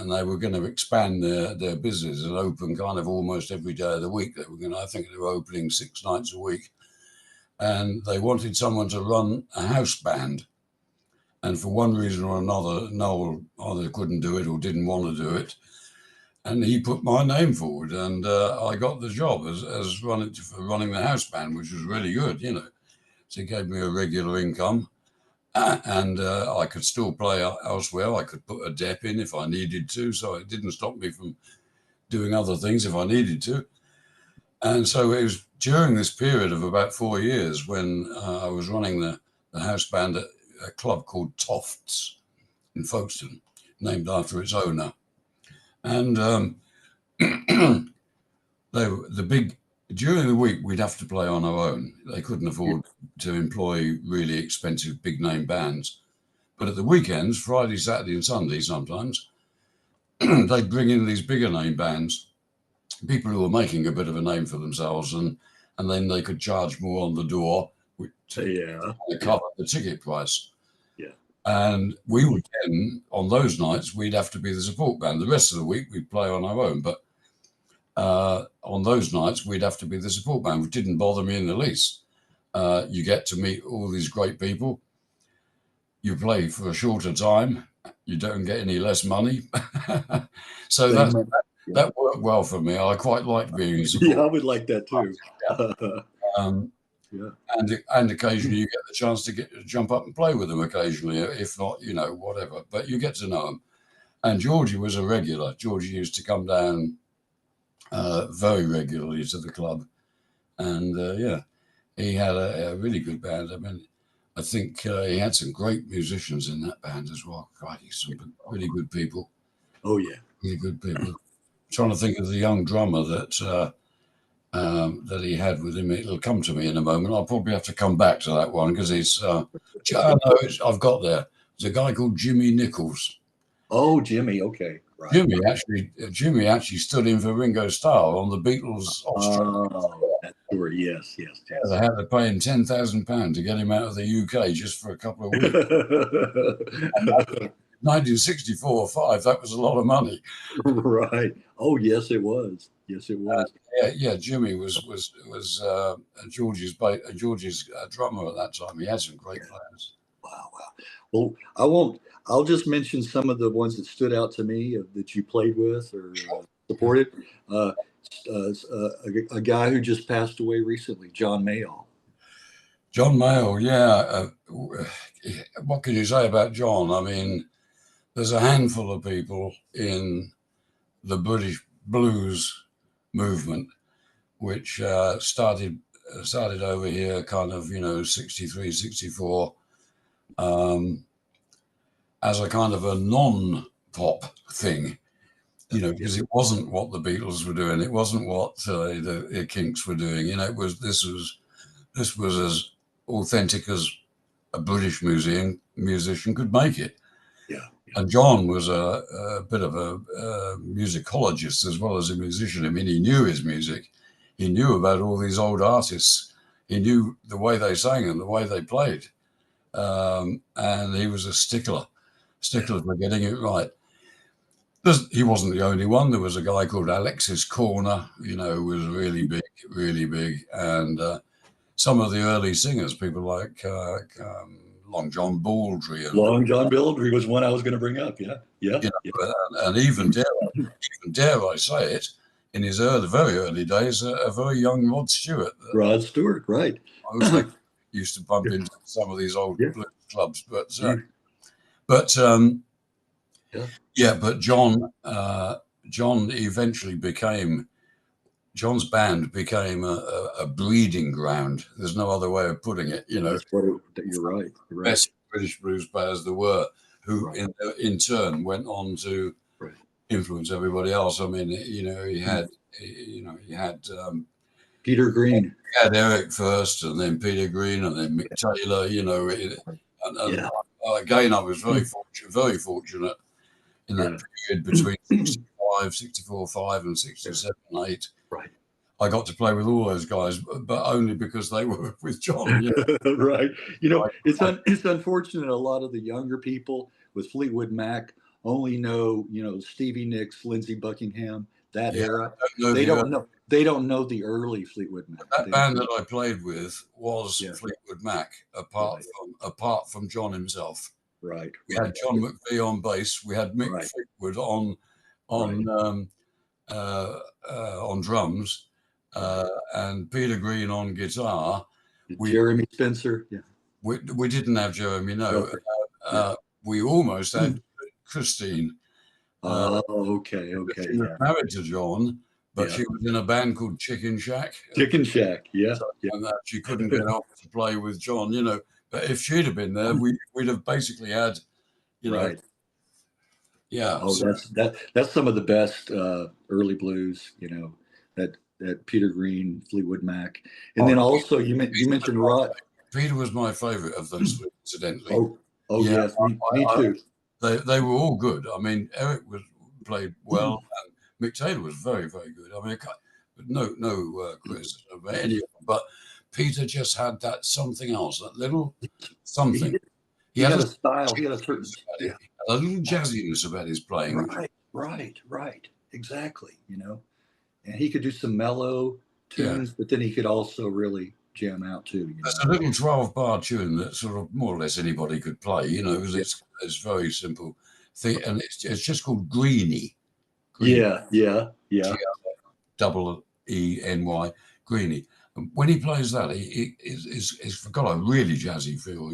they were going to expand their business and open kind of almost every day of the week. I think they were opening 6 nights a week, and they wanted someone to run a house band. And for one reason or another, Noel either couldn't do it or didn't want to do it, and he put my name forward, and I got the job as running the house band, which was really good, So it gave me a regular income. And I could still play elsewhere. I could put a dep in if I needed to, so it didn't stop me from doing other things if I needed to. And so it was during this period of about 4 years when I was running the house band at a club called Tofts in Folkestone, named after its owner. And during the week, we'd have to play on our own. They couldn't afford to employ really expensive big name bands. But at the weekends, Friday, Saturday and Sunday sometimes, they'd bring in these bigger name bands, people who were making a bit of a name for themselves, and then they could charge more on the door to cover the ticket price. Yeah. And we would then, on those nights, we'd have to be the support band. The rest of the week, we'd play on our own. But on those nights, we'd have to be the support band, which didn't bother me in the least. You get to meet all these great people. You play for a shorter time. You don't get any less money. So that worked well for me. I quite liked being a support. Yeah, I would like that too. And occasionally you get the chance to jump up and play with them occasionally, if not, whatever. But you get to know them. And Georgie was a regular. Georgie used to come down very regularly to the club. And he had a really good band. I mean, I think he had some great musicians in that band as well. Crikey, some really good people. Oh yeah, Really good people. Trying to think of the young drummer that that he had with him. It'll come to me in a moment. I'll probably have to come back to that one because he's. I've got there. There's a guy called Jimmy Nichols. oh Jimmy, okay, right. Jimmy actually stood in for Ringo Starr on the Beatles Australia. Oh, that's sure. Yes, yes, They yes. had to pay him £10,000 to get him out of the UK just for a couple of weeks. 1964 or 5, that was a lot of money. Right. Oh, yes, it was. Yes, it was. Yeah. Jimmy was George's drummer at that time. He had some great players. Wow, wow. Well, I won't. I'll just mention some of the ones that stood out to me that you played with or supported. Uh, a guy who just passed away recently, John Mayall. John Mayall, yeah. What can you say about John? I mean, there's a handful of people in the British blues movement which started over here kind of 63 64 as a kind of a non-pop thing, because it wasn't what the Beatles were doing, it wasn't what the Kinks were doing. This was as authentic as a British musician could make it. Yeah. And John was a bit of a musicologist as well as a musician. I mean, he knew his music. He knew about all these old artists. He knew the way they sang and the way they played. And he was a stickler for getting it right. He wasn't the only one. There was a guy called Alexis Corner, who was really big. And some of the early singers, people like Long John Baldry. Long John Baldry was one I was going to bring up. Yeah. And even dare I say it, in his very early days, a very young Rod Stewart. Rod Stewart, right. I was used to bump into some of these old blues clubs, but John eventually became. John's band became a breeding ground. There's no other way of putting it. That's you're right. Best British blues players there were, who in turn went on to influence everybody else. I mean, he had Peter Green. He had Eric first, and then Peter Green, and then Mick Taylor. Again, I was very fortunate in that period between 64, 5 and 67, 8. Right. I got to play with all those guys, but only because they were with John. Right. It's unfortunate a lot of the younger people with Fleetwood Mac only know, Stevie Nicks, Lindsey Buckingham, that era. They don't know the early Fleetwood Mac. That band that I played with was Fleetwood Mac, apart from John himself. Right. We had John McVie on bass. We had Mick Fleetwood on drums, and Peter Green on guitar. Jeremy Spencer. Yeah. We didn't have Jeremy. No. We almost had Christine. Okay. She was married to John, but she was in a band called Chicken Shack. Chicken Shack, yeah. And that she couldn't get off to play with John, But if she'd have been there, we'd have basically had, Right. Yeah. Oh, that's some of the best early blues, that Peter Green, Fleetwood Mac, and then also you mentioned Rod. Peter was my favorite of those three, incidentally. Yes, me too. They were all good. I mean, Eric played well, and Mick Taylor was very, very good. I mean, no criticism of any of them, but Peter just had that something else, that little something. He had a style. He had a certain a little jazziness about his playing. Right. Exactly. And he could do some mellow tunes, but then he could also really jam out too. There's a little 12-bar tune that sort of more or less anybody could play. It's very simple thing, and it's just called Greenie. Yeah. Double E-N-Y, Greenie. And when he plays that, he's got a really jazzy feel.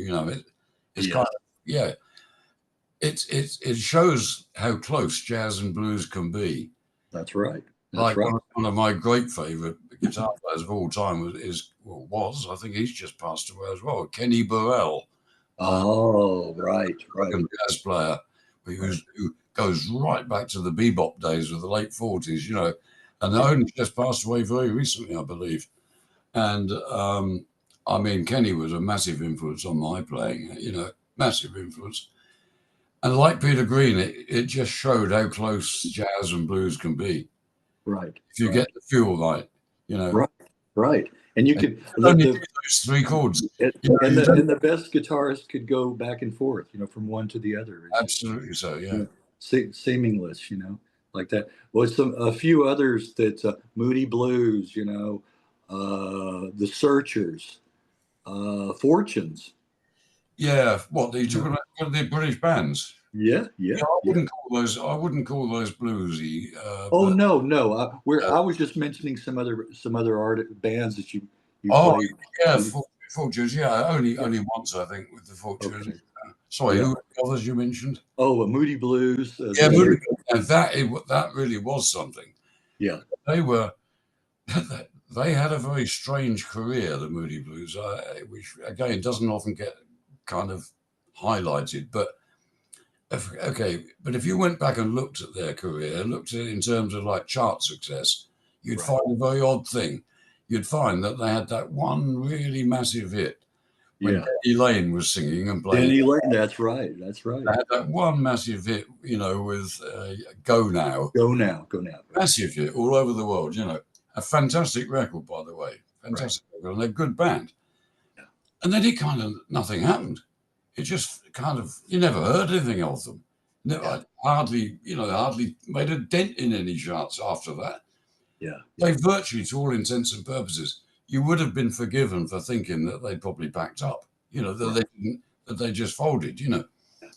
It's kind of It shows how close jazz and blues can be. That's right. One of my great favorite guitar players of all time was I think he's just passed away as well, Kenny Burrell. Oh, right, right. American jazz player who goes right back to the bebop days of the late 40s, and only just passed away very recently, I believe. And I mean, Kenny was a massive influence on my playing, massive influence. And like Peter Green, it just showed how close jazz and blues can be. Right. If you get the feel right, Right, right. And you could only do those three chords. and the best guitarist could go back and forth, from one to the other. Absolutely so, yeah. Seamless, like that. Well, a few others that Moody Blues, the Searchers, Fortunes. Yeah, what you talking about the British bands? Yeah. I wouldn't call those bluesy. Oh no. I was just mentioning some other bands that you played. Yeah, Fortunes. Yeah, only once I think with the Fortunes. Okay. Sorry, who others you mentioned? Oh, Moody Blues. Moody, and that really was something. Yeah, they were. They had a very strange career, the Moody Blues, which again doesn't often get kind of highlighted. But if you went back and looked at their career, looked at it in terms of like chart success, you'd find a very odd thing. You'd find that they had that one really massive hit when Denny Lane was singing and playing. Denny Lane, that's right. They had that one massive hit, with Go Now. Go Now. Massive hit all over the world, A fantastic record, by the way. Fantastic record. And they're a good band. Yeah. And then it kind of, nothing happened. It just kind of, you never heard anything of them. Hardly made a dent in any charts after that. Yeah. They virtually, to all intents and purposes, you would have been forgiven for thinking that they probably backed up, that they just folded,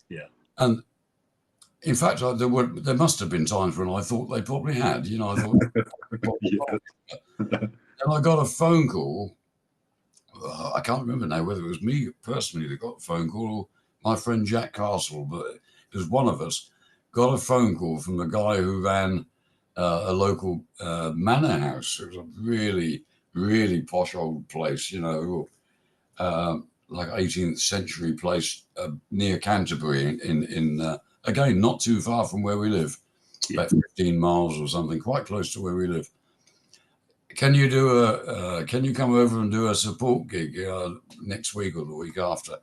Yeah. And in fact, there must have been times when I thought they probably had, I thought. And I got a phone call. I can't remember now whether it was me personally that got the phone call or my friend Jack Castle, but it was one of us got a phone call from the guy who ran a local manor house. It was a really, really posh old place, like 18th century place near Canterbury in again, not too far from where we live, about 15 miles or something, quite close to where we live. Can you come over and do a support gig next week or the week after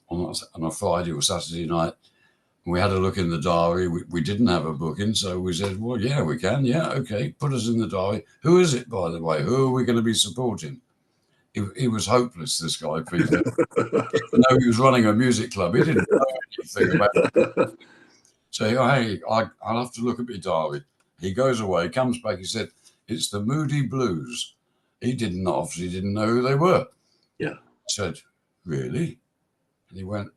on a Friday or Saturday night? And we had a look in the diary. We didn't have a booking, so we said, well, yeah, we can. Yeah, okay, put us in the diary. Who is it, by the way? Who are we going to be supporting? He was hopeless, this guy, Peter. Even though he was running a music club, he didn't know anything about it. So, hey, I'll have to look at my diary. He goes away, comes back, he said, it's the Moody Blues. He obviously didn't know who they were. Yeah. I said, really? And he went,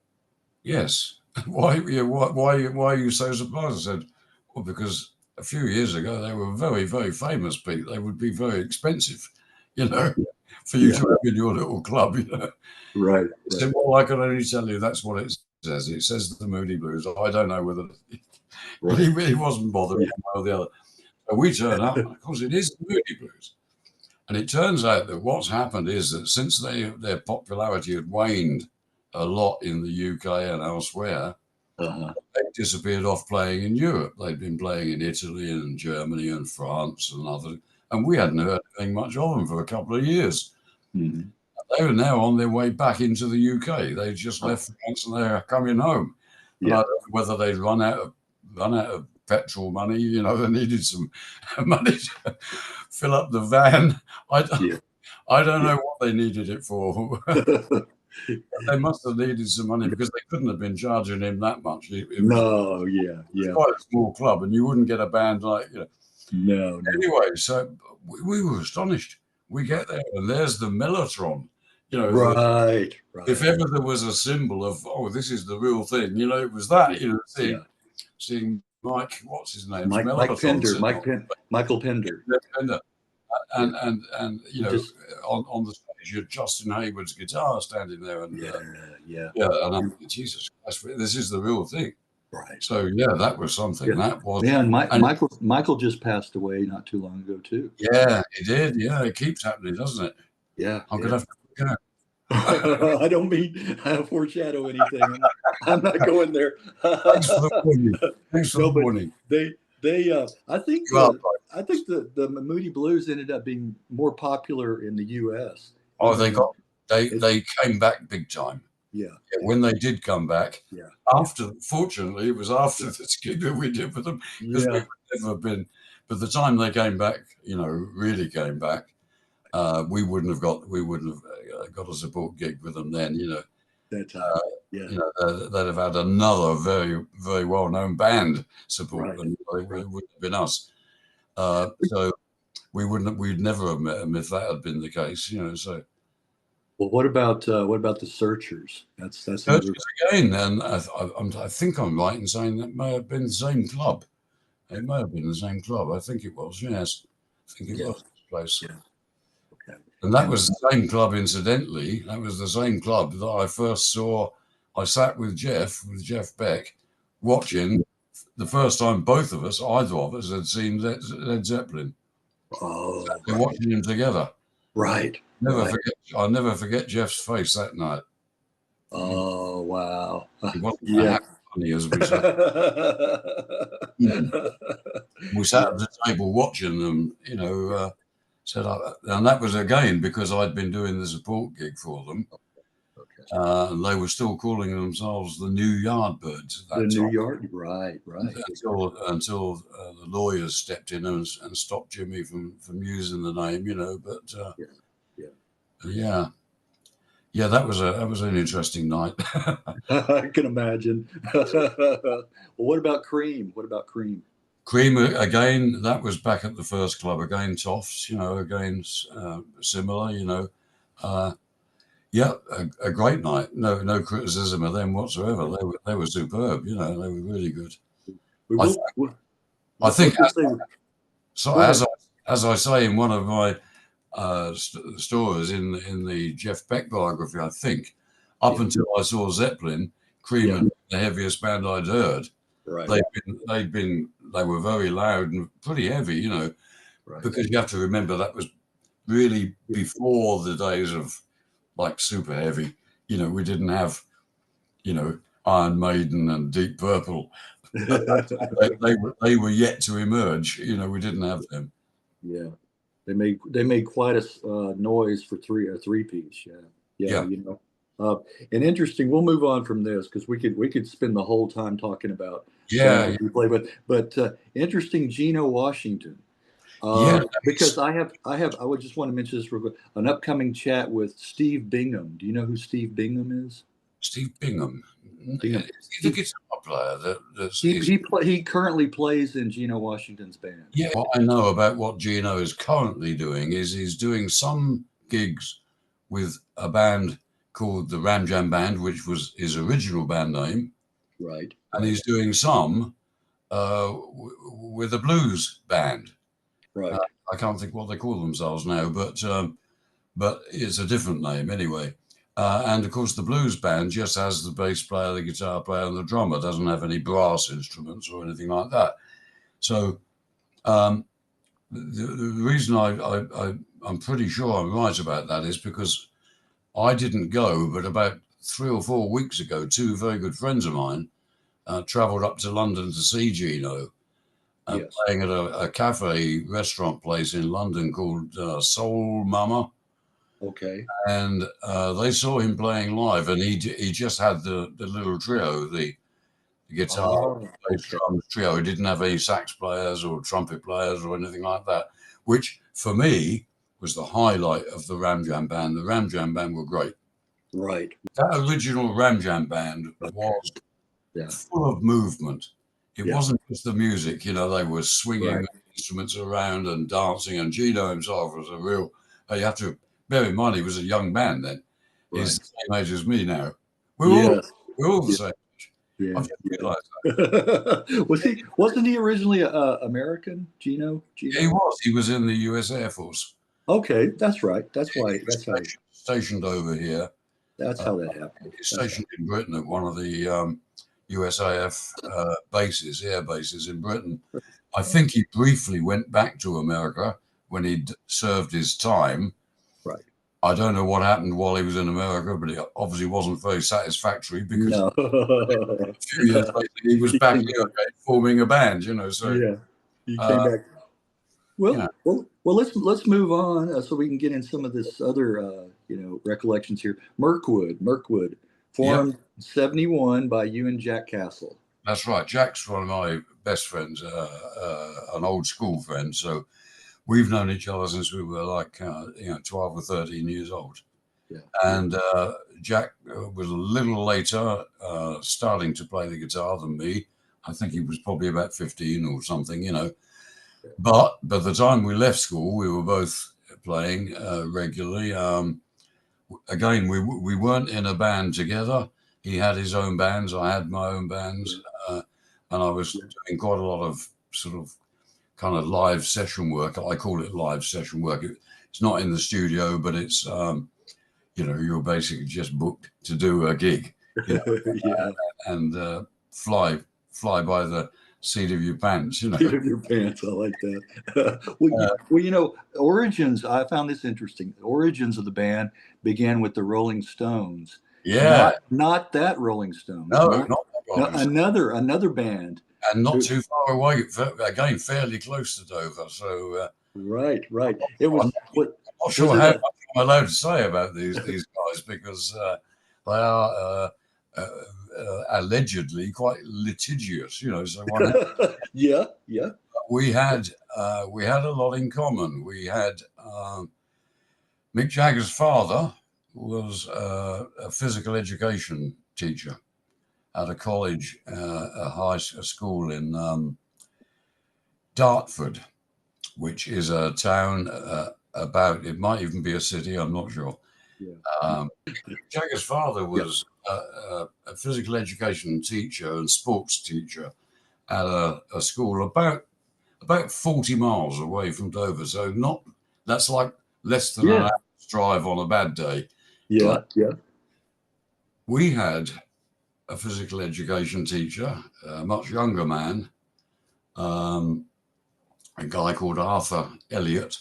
yes. Why are you so surprised? I said, well, because a few years ago they were very, very famous, Pete. They would be very expensive, for you to have in your little club, Right. I said, well, I can only tell you that's what it says. It says the Moody Blues. I don't know whether he wasn't bothered one way or the other. So we turn up, and of course it is the Moody Blues. And it turns out that what's happened is that since their popularity had waned a lot in the UK and elsewhere, they disappeared off playing in Europe. They'd been playing in Italy and Germany and France and others, and we hadn't heard anything much of them for a couple of years. Mm-hmm. They were now on their way back into the UK. They just left France and they're coming home. And I don't know whether they'd run out of petrol money. They needed some money to fill up the van. I don't know what they needed it for. They must have needed some money because they couldn't have been charging him that much. It was quite a small club, and you wouldn't get a band like No. Anyway, so we were astonished. We get there, and there's the Mellotron. Right. If ever there was a symbol of, this is the real thing, it was that. Seeing Mike, what's his name? Michael Pender. And on the stage, you're Justin Hayward's guitar standing there, and and I'm thinking, Jesus Christ, this is the real thing. Right. So that was something. That was. Yeah, and Michael just passed away not too long ago too. Yeah, he did. Yeah, it keeps happening, doesn't it? Yeah. I'm gonna have to. I don't mean foreshadow anything. I'm not going there. Thanks for the warning. Thanks for No, the but warning. they I think You are the right. I think the Moody Blues ended up being more popular in the U.S. Oh, even they came back big time. yeah, Yeah, when they did come back, yeah, fortunately, it was after yeah, this gig that we did with them, because we yeah. would never been. But the time they came back, really came back, we wouldn't have got a support gig with them then. That time, yeah, They'd have had another very, very well-known band support, right, and right. it wouldn't have been us. So we'd never have met them if that had been the case. So. Well, what about the Searchers? That's another. Churches again, and I think I'm right in saying that may have been the same club. It may have been the same club. I think it was. Yes, I think it Yeah, was this place. yeah, okay. And that And was the same club, incidentally. That was the same club that I first saw. I sat with Jeff Beck, watching the first time both of us, either of us, had seen Led Zeppelin. oh, We're right, watching him together. right, Never right. forget. I'll never forget Jeff's face that night. Oh, wow. He wasn't a Yeah. happy bunny, as we say. We sat at the table watching them, set up. And that was again because I'd been doing the support gig for them. Okay. And they were still calling themselves the New Yardbirds at The that New time York, right, right. until the lawyers stepped in and stopped Jimmy from using the name, But Yeah, yeah. yeah, yeah, that was an interesting night. I can imagine. Well, what about Cream? What about Cream? Cream again. That was back at the first club again. Toffs, again similar. Uh, Yeah, a great night. No criticism of them whatsoever. They were superb. They were really good. We I th- will. I Let's think just say. so. Go ahead. As I say in one of my stories in the Jeff Beck biography, I think up Yeah, until I saw Zeppelin, Cream yeah. had been the heaviest band I'd heard. Right, They were very loud and pretty heavy. right. Because you have to remember that was really before the days of like super heavy. We didn't have Iron Maiden and Deep Purple. They were yet to emerge. We didn't have them. Yeah, they made quite a noise for three piece. Yeah, yeah. Yeah, And interesting. We'll move on from this because we could spend the whole time talking about yeah, bands we play. But interesting. Geno Washington. yeah. Because I would just want to mention this real quick. An upcoming chat with Steve Bingham. Do you know who Steve Bingham is? Steve Bingham. Bingham. Is he the guitar player that's He currently plays in Geno Washington's band. yeah. What I know about what Gino is currently doing is he's doing some gigs with a band called the Ram Jam Band, which was his original band name, Right, and right, he's doing some with a blues band. right. I can't think what they call themselves now, but it's a different name anyway. And of course, the blues band just has the bass player, the guitar player, and the drummer. Doesn't have any brass instruments or anything like that. So um, the reason I'm pretty sure I'm right about that is because I didn't go, but about 3 or 4 weeks ago, two very good friends of mine travelled up to London to see Gino. Yes. Playing at a cafe restaurant place in London called Soul Mama, Okay. and they saw him playing live, and he just had the little trio, the guitar, Oh, bass, okay. drums trio. He didn't have any sax players or trumpet players or anything like that, which for me was the highlight of the Ram Jam band. The Ram Jam band were great. Right. That original Ram Jam band Okay. was Yeah. full of movement. It Yeah. wasn't just the music, they were swinging Right. instruments around and dancing. And Gino himself was a real, you have to bear in mind, he was a young man then. Right. He's the same age as me now. We're all, Yes. we're all the Yeah. same age. Yeah. I've just Yeah. realized that. Wasn't he originally American? Gino? Yeah, he Gino? was. He was in the US Air Force. Okay, that's right. That's He why. was stationed over here. That's Uh, how that happened. he's That's stationed in Britain at one of the USAF bases, air bases in Britain. I think he briefly went back to America when he'd served his time, right. I don't know what happened while he was in America, but it obviously wasn't very satisfactory because No. a few years later he was He back came here back. again, forming a band, you know. So, Yeah, he came uh, back. yeah, Well. Let's move on so we can get in some of this other recollections here. Mirkwood, yep, formed 71 by you and Jack Castle. that's right. Jack's one of my best friends, an old school friend. So we've known each other since we were like 12 or 13 years old. Yeah, And Jack was a little later starting to play the guitar than me. I think he was probably about 15 or something, you know. yeah. But by the time we left school, we were both playing regularly. Again, we weren't in a band together. He had his own bands. I had my own bands. And I was Yeah. doing quite a lot of sort of kind of live session work. I call it live session work. It's not in the studio, but it's you're basically just booked to do a gig, you know, Yeah. and fly by the seat of your pants, you know. Seat of your pants. I like that. Origins. I found this interesting. The origins of the band began with the Rolling Stones. Yeah, Not that Rolling Stones. no, Not not the no, Rolling Stones, another band. and not Who- too far away. Again, fairly close to Dover. So Right. It I'm was what not was sure it? how much I'm allowed to say about these guys because they are allegedly quite litigious, you know. So one Yeah. Yeah. we had a lot in common. We had Mick Jagger's father was a physical education teacher at a college, a school in Dartford, which is a town about. It might even be a city. I'm not sure. Yeah. Jagger's father Yeah. was a physical education teacher and sports teacher at a school about 40 miles away from Dover. So that's like less than an Yeah. hour's drive on a bad day. Yeah. Yeah. We had a physical education teacher, a much younger man, a guy called Arthur Elliott,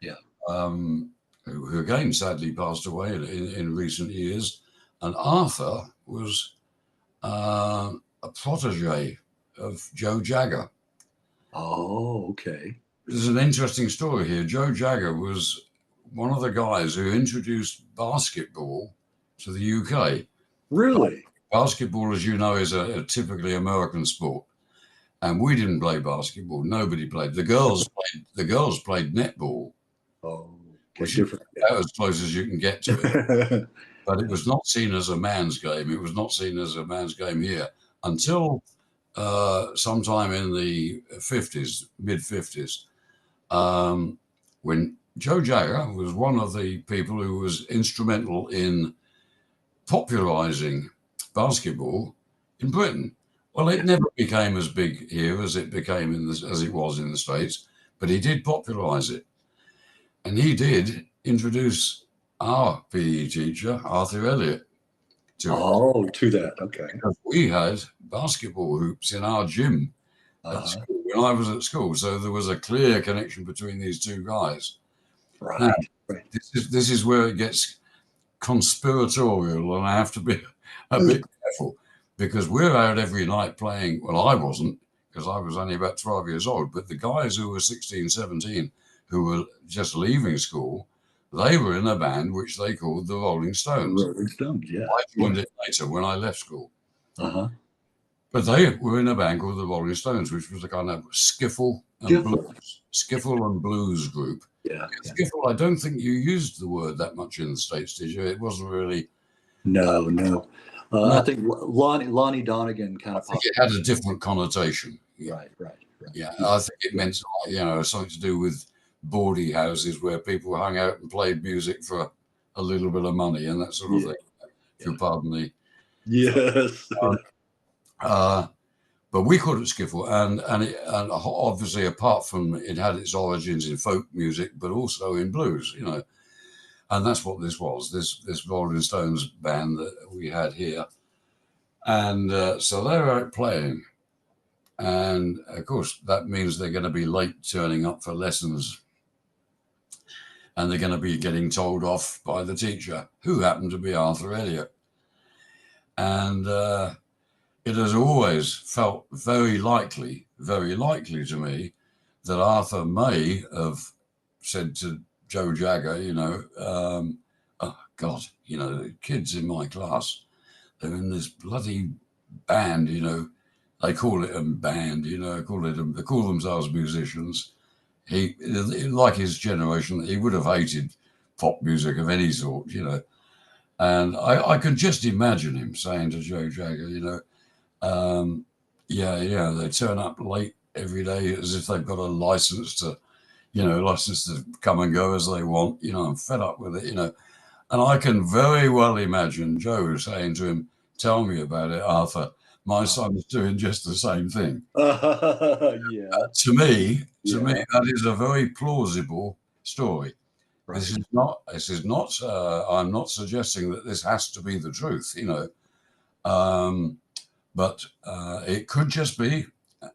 Yeah. who again sadly passed away in recent years. And Arthur was a protege of Joe Jagger. Oh, okay. There's an interesting story here. Joe Jagger was one of the guys who introduced basketball to the UK. Really? Basketball, as you know, is a typically American sport, and we didn't play basketball. Nobody played. The girls played netball, Oh, okay. which is Different. about as close as you can get to it. But it was not seen as a man's game. It was not seen as a man's game here until sometime in the 50s, mid 50s, when Joe Jagger was one of the people who was instrumental in popularizing basketball in Britain. Well, it never became as big here as it became as it was in the States, but he did popularize it. And he did introduce our PE teacher, Arthur Elliott, to it. Oh, to that. Okay. Because we had basketball hoops in our gym at school when I was at school. So there was a clear connection between these two guys. Right. Now, Right. this is where it gets conspiratorial, and I have to be a bit careful because we're out every night playing. Well, I wasn't because I was only about 12 years old, but the guys who were 16, 17, who were just leaving school, they were in a band which they called the Rolling Stones. Rolling Stones. Yeah. I joined it later when I left school. Uh-huh. But they were in a band called the Rolling Stones, which was a kind of skiffle and blues group. Yeah. Skiffle, I don't think you used the word that much in the States, did you? It wasn't really. No. No, I think Lonnie Donegan kind I of think it had a different connotation. Yeah. Right. Yeah, I think it meant something to do with bawdy houses where people hung out and played music for a little bit of money and that sort of thing. If you pardon me. Yes. But we called it skiffle, and obviously, apart from it had its origins in folk music, but also in blues, and that's what this was. This Rolling Stones band that we had here, and so they were out playing, and of course that means they're going to be late turning up for lessons. and they're going to be getting told off by the teacher, who happened to be Arthur Elliott. And it has always felt very likely to me that Arthur may have said to Joe Jagger, oh God, the kids in my class, they're in this bloody band, they call it a band, they call themselves musicians. He, like his generation, he would have hated pop music of any sort, and I could just imagine him saying to Joe Jagger, they turn up late every day as if they've got a license to come and go as they want. I'm fed up with it, And I can very well imagine Joe saying to him, "Tell me about it, Arthur. My son's doing just the same thing." To me, that is a very plausible story. Right. This is not. I'm not suggesting that this has to be the truth, but it could just be,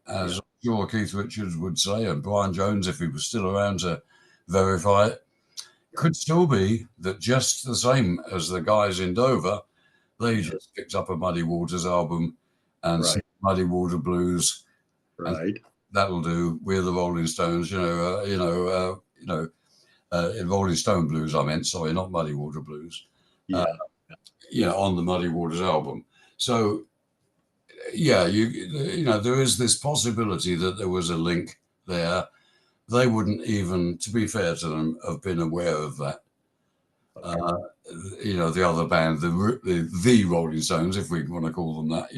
as sure Keith Richards would say, and Brian Jones, if he was still around to verify it, could still be that just the same as the guys in Dover, they just picked up a Muddy Waters album and sang Muddy Water Blues. Right. That'll do. We're the Rolling Stones, Rolling Stone Blues, I meant, sorry, not Muddy Water Blues. On the Muddy Waters album. So, there is this possibility that there was a link there. They wouldn't even, to be fair to them, have been aware of that. The other band, the Rolling Stones, if we want to call them that,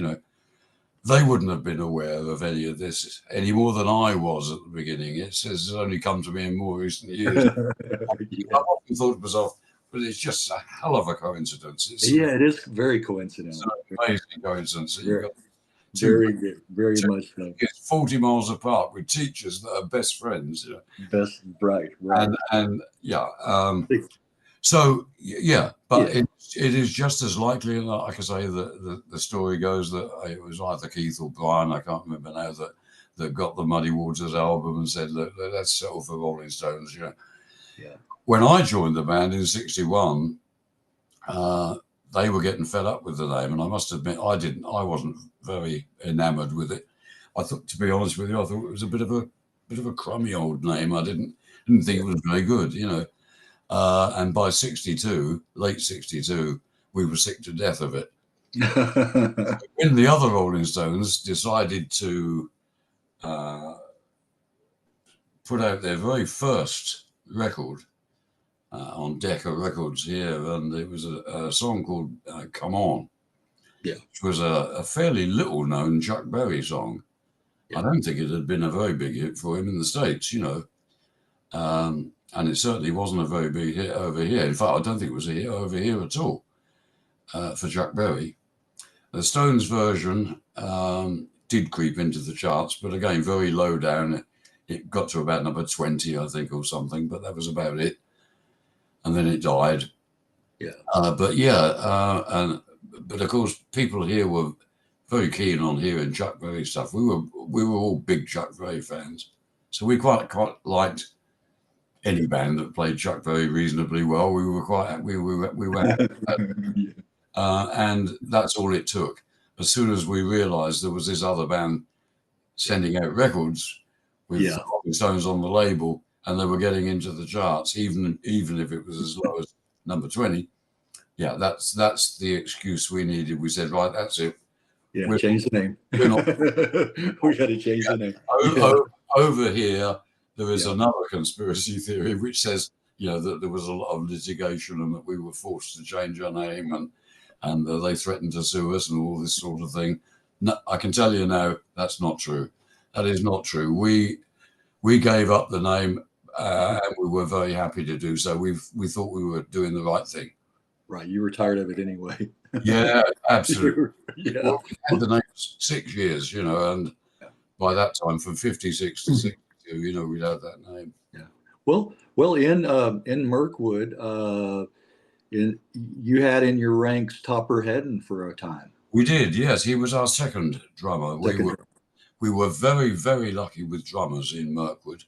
they wouldn't have been aware of any of this any more than I was at the beginning. It's only come to me in more recent years. I've often thought to myself, but it's just a hell of a coincidence. It is very coincidental. It's an amazing coincidence. Very much so. It's 40 miles apart with teachers that are best friends. Best, right. But it is just as likely, like I say, the story goes that it was either Keith or Brian, I can't remember now, that got the Muddy Waters album and said, "Look, let's settle for Rolling Stones." When I joined the band in '61, they were getting fed up with the name, and I must admit, I wasn't very enamored with it. I thought, to be honest with you, I thought it was a bit of a crummy old name. I didn't think it was very good, and by '62, late '62, we were sick to death of it. When the other Rolling Stones decided to put out their very first record on Decca Records here, and it was a song called "Come On," which was a fairly little known Chuck Berry song. I don't think it had been a very big hit for him in the States, and it certainly wasn't a very big hit over here. In fact, I don't think it was a hit over here at all for Chuck Berry. The Stones version did creep into the charts, but again, very low down. It got to about number 20, I think, or something, but that was about it. And then it died. But of course, people here were very keen on hearing Chuck Berry stuff. We were all big Chuck Berry fans, so we quite liked any band that played Chuck Berry reasonably well. We were and that's all it took. As soon as we realised there was this other band sending out records with the Rolling Stones on the label, and they were getting into the charts, even if it was as low as number 20. That's the excuse we needed. We said, right, that's it. Change the name. We got to change the name. Over here, there is another conspiracy theory which says, that there was a lot of litigation and that we were forced to change our name and they threatened to sue us and all this sort of thing. No, I can tell you now, that's not true. That is not true. We gave up the name and we were very happy to do so. We thought we were doing the right thing. Right. You were tired of it anyway. Yeah, absolutely. Well, we had the name 6 years, and by that time, from 56 to 62, we'd had that name. Yeah. Well, in Mirkwood, you had in your ranks Topper Hedden for a time. We did, yes. He was our second drummer. We were very, very lucky with drummers in Mirkwood.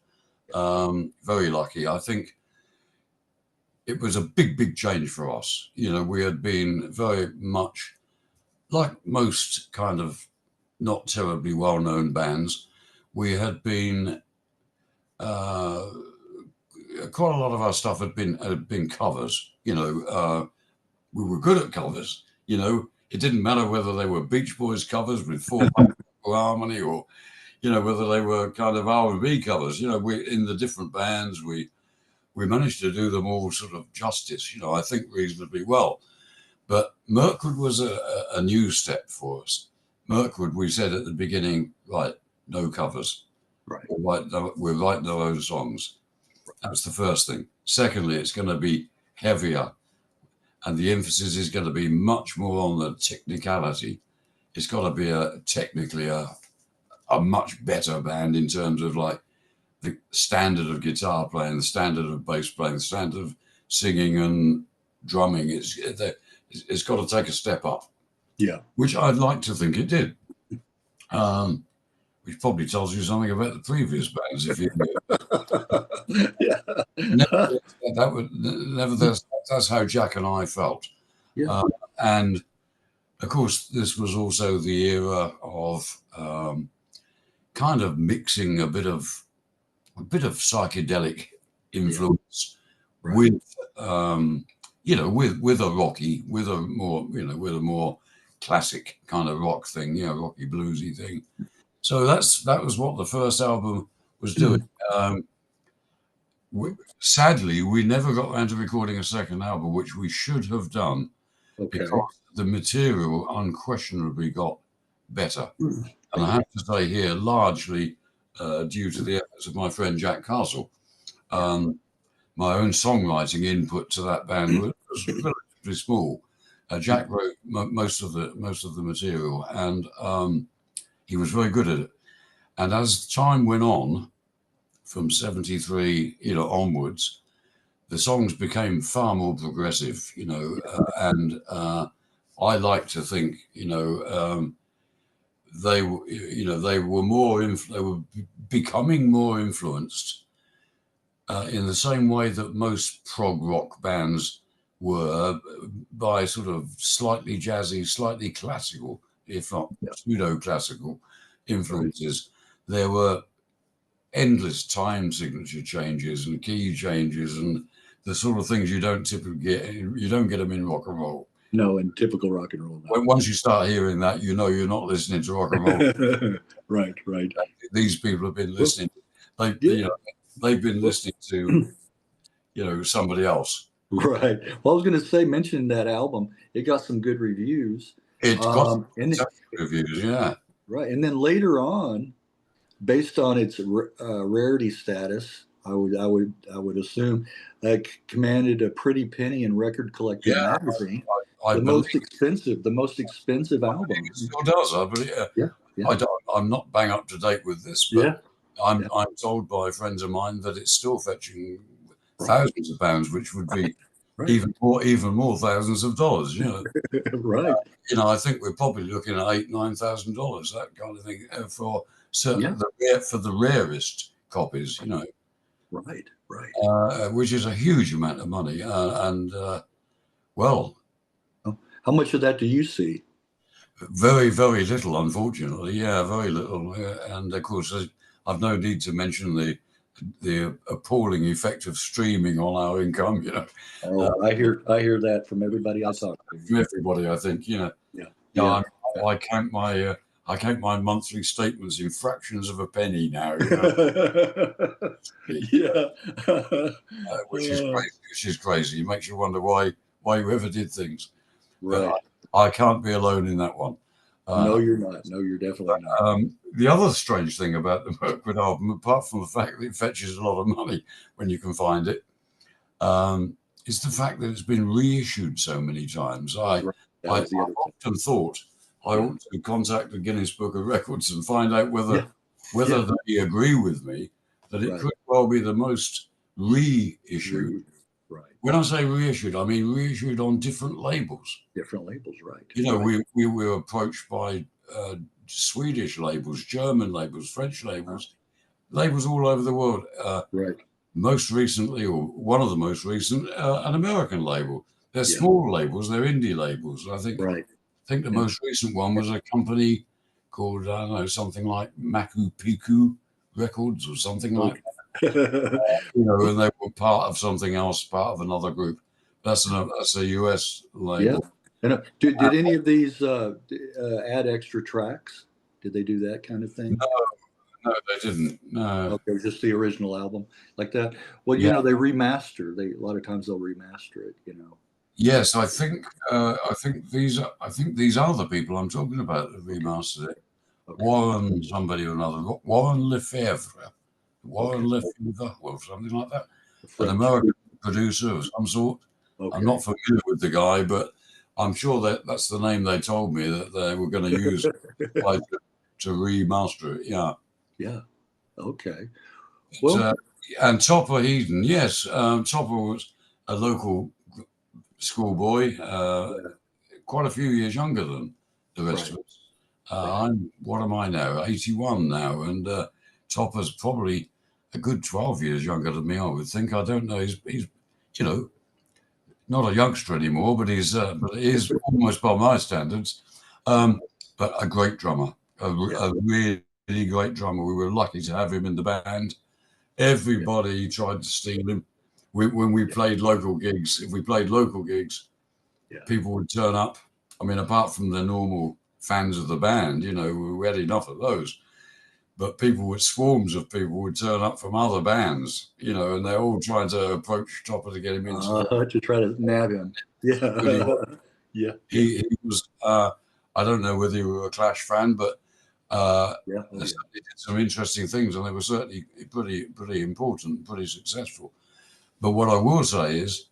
Very lucky. I think it was a big change for us. You know, we had been very much like most kind of not terribly well-known bands. We had been quite a lot of our stuff had been covers. You know, we were good at covers. You know, it didn't matter whether they were Beach Boys covers with four harmony, or you know, whether they were kind of R&B covers. You know, we in the different bands we managed to do them all sort of justice. You know, I think reasonably well. But Mirkwood was a new step for us. Mirkwood, we said at the beginning, right, no covers. Right. We're writing our own songs. That's the first thing. Secondly, it's going to be heavier, and the emphasis is going to be much more on the technicality. It's got to be technically a much better band in terms of like the standard of guitar playing, the standard of bass playing, the standard of singing and drumming. It's got to take a step up. Yeah. Which I'd like to think it did. Which probably tells you something about the previous bands, if you Yeah. Nevertheless, that's how Jack and I felt. Yeah. And of course, this was also the era of kind of mixing a bit of psychedelic influence with you know, with a rocky, with a more classic kind of rock thing, you know, rocky bluesy thing. So that was what the first album was doing. Sadly, we never got around to recording a second album, which we should have done, because the material unquestionably got better. And I have to say here, largely due to the efforts of my friend Jack Castle. My own songwriting input to that band was relatively small. Jack wrote most of the material, and he was very good at it. And as time went on, from 73, you know, onwards, the songs became far more progressive, you know, and I like to think, you know, they were becoming more influenced in the same way that most prog rock bands were, by sort of slightly jazzy, slightly classical, if not pseudo-classical influences. There were endless time signature changes and key changes and the sort of things you don't typically get. You don't get them in rock and roll. No, in typical rock and roll. No. Once you start hearing that, you know you're not listening to rock and roll. Right. These people have been listening. You know, they've been listening to, you know, somebody else. Right. Well, I was going to say, mention that album. It got some good reviews. It got reviews, yeah. Right, and then later on, based on its rarity status, I would assume, commanded a pretty penny in Record Collector magazine. The most expensive album. It still does, I believe. Yeah. I'm not bang up to date with this, but I'm told by friends of mine that it's still fetching thousands of pounds, which would be even more thousands of dollars. You know, right? You know, I think we're probably looking at $8,000-9,000, that kind of thing, for the rarest copies. You know, right. Which is a huge amount of money, well. How much of that do you see? Very, very little, unfortunately. Yeah, very little. And of course, I've no need to mention the appalling effect of streaming on our income. You know, I hear that from everybody I talk to. From everybody, I think. You know, I count my monthly statements in fractions of a penny now. You know? Which is crazy. It makes you wonder why you ever did things. Right. I can't be alone in that one. No, you're not. No, you're definitely not. The other strange thing about the Mirkwood album, apart from the fact that it fetches a lot of money when you can find it, is the fact that it's been reissued so many times. I often thought I ought to contact the Guinness Book of Records and find out whether they agree with me that it could well be the most reissued. Right. When I say reissued, I mean reissued on different labels. Different labels, right. You know, we were approached by Swedish labels, German labels, French labels, labels all over the world. most recently, or one of the most recent, an American label. They're Yeah. small labels, they're indie labels. I think the Yeah. most recent one was a company called, I don't know, something like Maku Piku Records or something like Okay. and they were part of something else, part of another group. That's a US Yeah. label. And did any of these add extra tracks? Did they do that kind of thing? No, they didn't. No. Okay, just the original album like that. Well, Yeah. they remaster. They a lot of times they'll remaster it. Yes, I think these are the people I'm talking about that remastered it. Okay. Warren somebody or another. Warren Lefevre. Warren Okay. Lefevre or something like that. The An French. American producer of some sort. Okay. I'm not familiar with the guy, but I'm sure that's the name they told me that they were going to use to remaster it. Yeah. Yeah. Okay. But, Well, and Topper Heaton, yes, Topper was a local schoolboy, quite a few years younger than the rest of us. What am I now? 81 now, and Topper's probably a good 12 years younger than me, I would think. I don't know. He's not a youngster anymore, but he is almost by my standards. But a great drummer, a really great drummer. We were lucky to have him in the band. Everybody tried to steal him. When we played local gigs, if we played local gigs, people would turn up. I mean, apart from the normal fans of the band, we had enough of those. But swarms of people would turn up from other bands, and they're all trying to approach Topper to get him into to try to nab him. Yeah. Yeah. He was, I don't know whether you were a Clash fan, but they did some interesting things, and they were certainly pretty important, pretty successful. But what I will say is,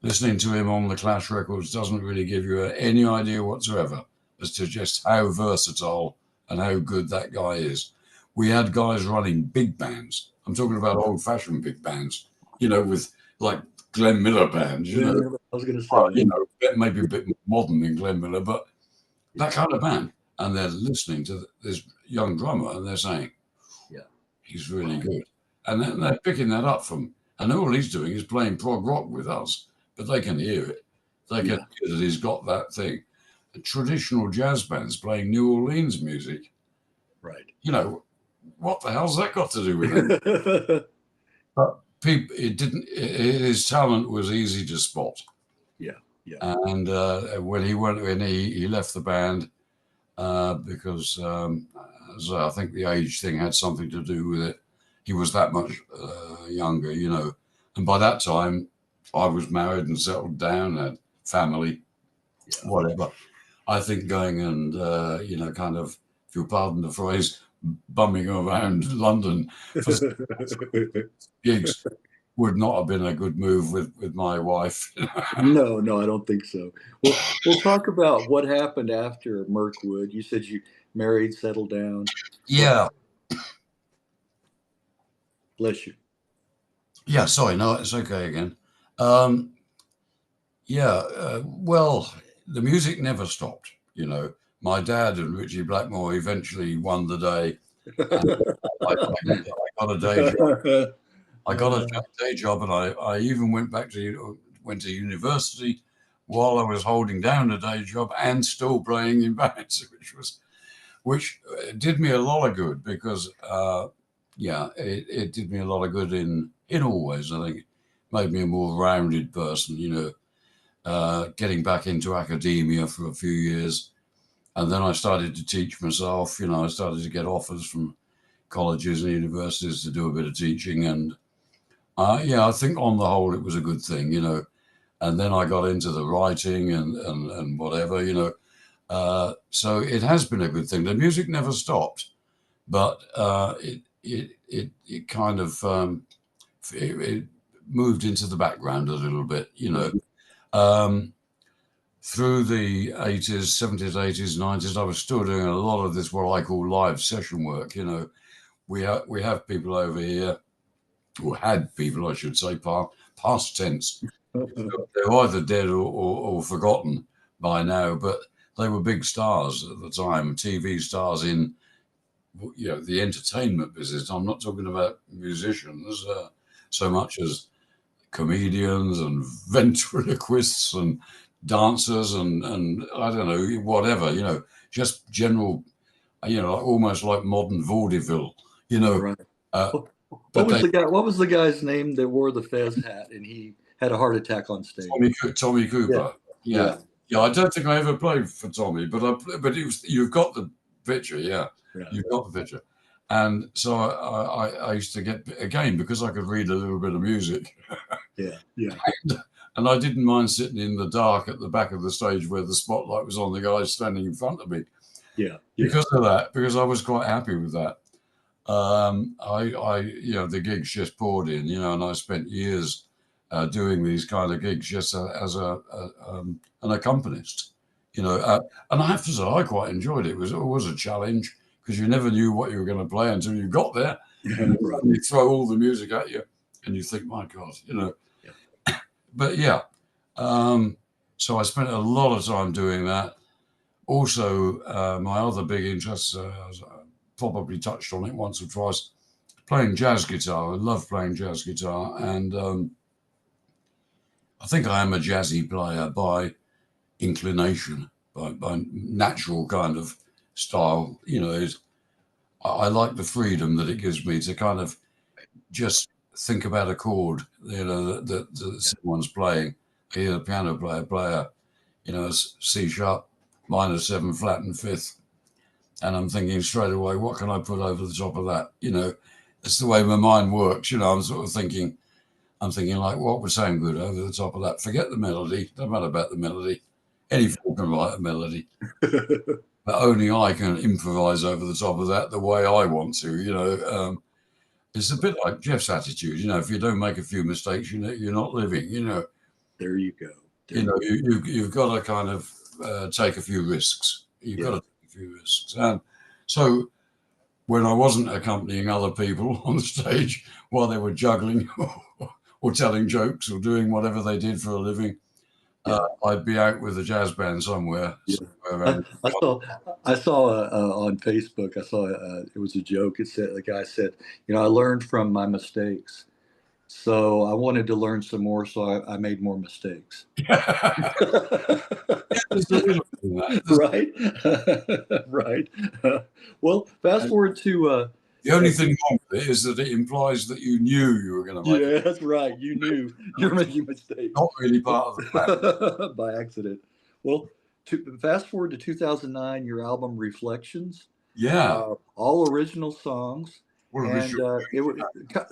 listening to him on the Clash records doesn't really give you any idea whatsoever as to just how versatile and how good that guy is. We had guys running big bands. I'm talking about old-fashioned big bands, with like Glenn Miller bands, I was going to say, maybe a bit more modern than Glenn Miller, but that kind of band. And they're listening to this young drummer and they're saying, he's really good. And then they're picking that up and all he's doing is playing prog rock with us, but they can hear it. They can hear that he's got that thing. Traditional jazz bands playing New Orleans music. Right. What the hell's that got to do with it? But his talent was easy to spot. Yeah. And when he left the band because I think the age thing had something to do with it. He was that much younger, and by that time I was married and settled down, had family, whatever. I think going and kind of, if you'll pardon the phrase, bumming around London for gigs would not have been a good move with my wife. No, I don't think so. Well, we'll talk about what happened after Mirkwood. You said you married, settled down. Yeah. Bless you. Yeah, sorry, no, it's okay again. Well, the music never stopped. My dad and Richie Blackmore eventually won the day. I got a day job. I got a day job, and I even went to university while I was holding down a day job and still playing in bands, which did me a lot of good because it did me a lot of good in all ways. I think it made me a more rounded person. Getting back into academia for a few years, and then I started to teach myself. I started to get offers from colleges and universities to do a bit of teaching, and I think on the whole it was a good thing, and then I got into the writing and whatever, so it has been a good thing. The music never stopped, but it kind of it moved into the background a little bit, through the 80s, 70s, 80s, 90s. I was still doing a lot of this, what I call live session work. We have people over here, or had people, I should say, past tense. They're either dead or forgotten by now, but they were big stars at the time, TV stars in the entertainment business. I'm not talking about musicians. so much as comedians and ventriloquists and dancers and I don't know, whatever, just general, almost like modern vaudeville, Right. but What was they, the guy? What was the guy's name that wore the fez hat and he had a heart attack on stage? Tommy Yeah, Cooper. yeah, Yeah. I don't think I ever played for Tommy, but you've got the picture. Yeah, yeah, you've got the picture. And so I used to get, again, because I could read a little bit of music, yeah, yeah, and I didn't mind sitting in the dark at the back of the stage where the spotlight was on the guy standing in front of me. yeah, Because of that, because I was quite happy with that. The gigs just poured in, and I spent years doing these kind of gigs just as an accompanist, and I have to say I quite enjoyed it. It was always a challenge because you never knew what you were going to play until you got there, and right. you throw all the music at you, and you think, my God, Yeah. But yeah, so I spent a lot of time doing that. Also, my other big interest, as I probably touched on it once or twice, playing jazz guitar. I love playing jazz guitar, and I think I am a jazzy player by inclination, by natural kind of style. I like the freedom that it gives me to kind of just think about a chord, that someone's playing. I hear the piano player, C sharp minor 7 flat and fifth, and I'm thinking straight away, what can I put over the top of that? It's the way my mind works. I'm sort of thinking, like, what would sound good over the top of that? Forget the melody. Don't matter about the melody. Any fool can write a melody, but only I can improvise over the top of that the way I want to. It's a bit like Jeff's attitude. If you don't make a few mistakes, you're not living. There you go. You've got to kind of take a few risks. You've got to take a few risks. And so when I wasn't accompanying other people on the stage while they were juggling or telling jokes or doing whatever they did for a living, I'd be out with a jazz band somewhere. Yeah. I saw on Facebook. I saw it was a joke. It said the guy said, I learned from my mistakes, so I wanted to learn some more, so I made more mistakes. Right, right. Well, fast forward to the only thing wrong with it is that it implies that you knew you were going to make it. Yeah, that's right. You knew you're making mistakes. Not really part of the plan. By accident. Well, fast forward to 2009, your album Reflections. Yeah. All original songs. And it was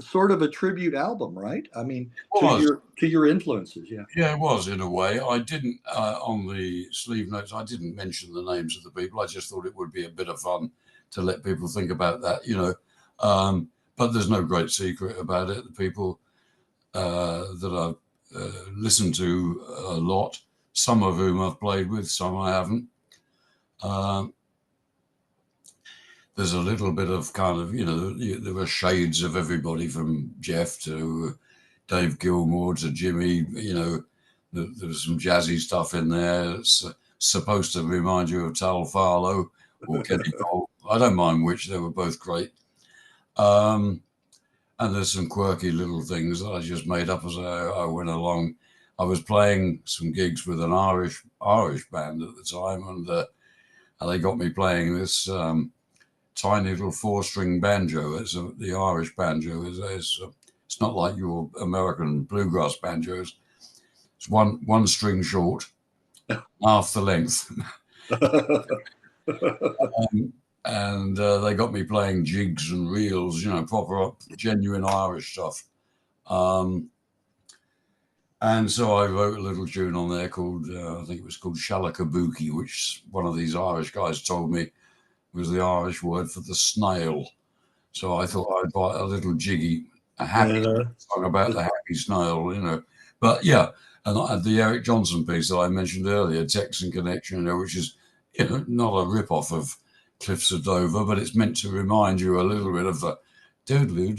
sort of a tribute album, right? I mean, to your influences. Yeah. Yeah, it was in a way. I didn't, on the sleeve notes, I didn't mention the names of the people. I just thought it would be a bit of fun to let people think about that, but there's no great secret about it. The people that I've listened to a lot, some of whom I've played with, some I haven't. There's a little bit of kind of, there were shades of everybody from Jeff to Dave Gilmour to Jimmy, there was some jazzy stuff in there. It's supposed to remind you of Tal Farlow or Kenny Cole. I don't mind which, they were both great. And there's some quirky little things that I just made up as I went along. I was playing some gigs with an Irish band at the time, and they got me playing this tiny little 4-string banjo. The Irish banjo it's not like your American bluegrass banjos. It's one string short, half the length. And they got me playing jigs and reels, proper genuine Irish stuff. And so I wrote a little tune on there called, I think it was called Shalakabuki, which one of these Irish guys told me was the Irish word for the snail. So I thought I'd write a little jiggy, a happy song about the happy snail, But yeah, and the Eric Johnson piece that I mentioned earlier, Texan Connection, which is, not a rip-off of Cliffs of Dover, but it's meant to remind you a little bit of the doodaloo,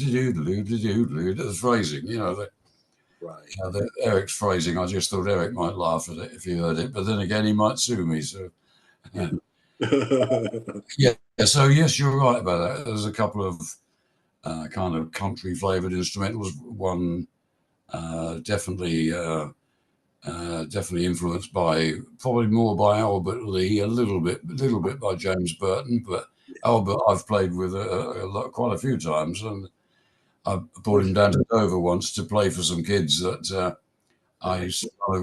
the phrasing, Right. Eric's phrasing. I just thought Eric might laugh at it if he heard it, but then again, he might sue me. So, yeah. So yes, you're right about that. There's a couple of kind of country flavored instrumentals. One definitely influenced by, probably more by Albert Lee, a little bit by James Burton, but Albert I've played with quite a few times, and I brought him down to Dover once to play for some kids that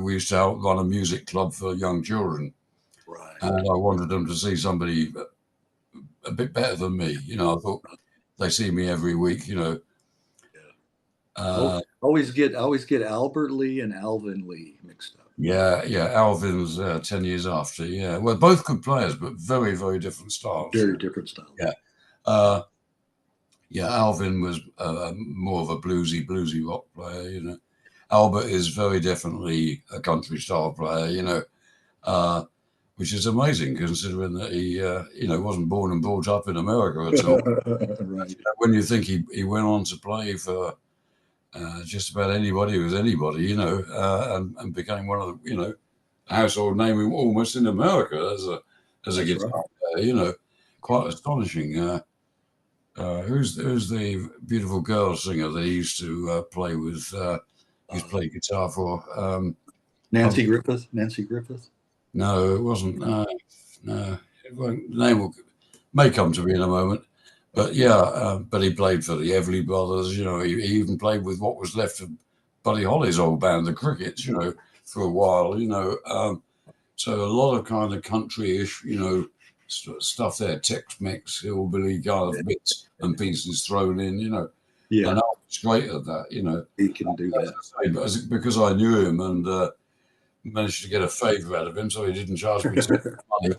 we used to help run a music club for young children. Right. And I wanted them to see somebody a bit better than me. You know, I thought they see me every week, you know. I always get Albert Lee and Alvin Lee mixed up. Yeah. Alvin's 10 years after. Yeah. Well, both good players, but very, very different styles. Very different styles. Yeah. Alvin was more of a bluesy rock player, you know. Albert is very definitely a country style player, you know, which is amazing considering that he, you know, wasn't born and brought up in America at all. Right. When you think he went on to play for just about anybody who was anybody, you know, and became one of the, you know, household name almost in America as a guitar player, you know, quite astonishing. Who's the beautiful girl singer that he used to play with? He's played guitar for Nancy Griffith. No, it wasn't. No, the name may come to me in a moment. But yeah, but he played for the Everly Brothers. You know, he even played with what was left of Buddy Holly's old band, the Crickets. You know, for a while. You know, so a lot of kind of country-ish, you know, stuff there, Tex-Mex, hillbilly kind of bits and pieces thrown in. You know, and I was great at that. You know, he can do that. Because I knew him and managed to get a favour out of him, so he didn't charge me too much money.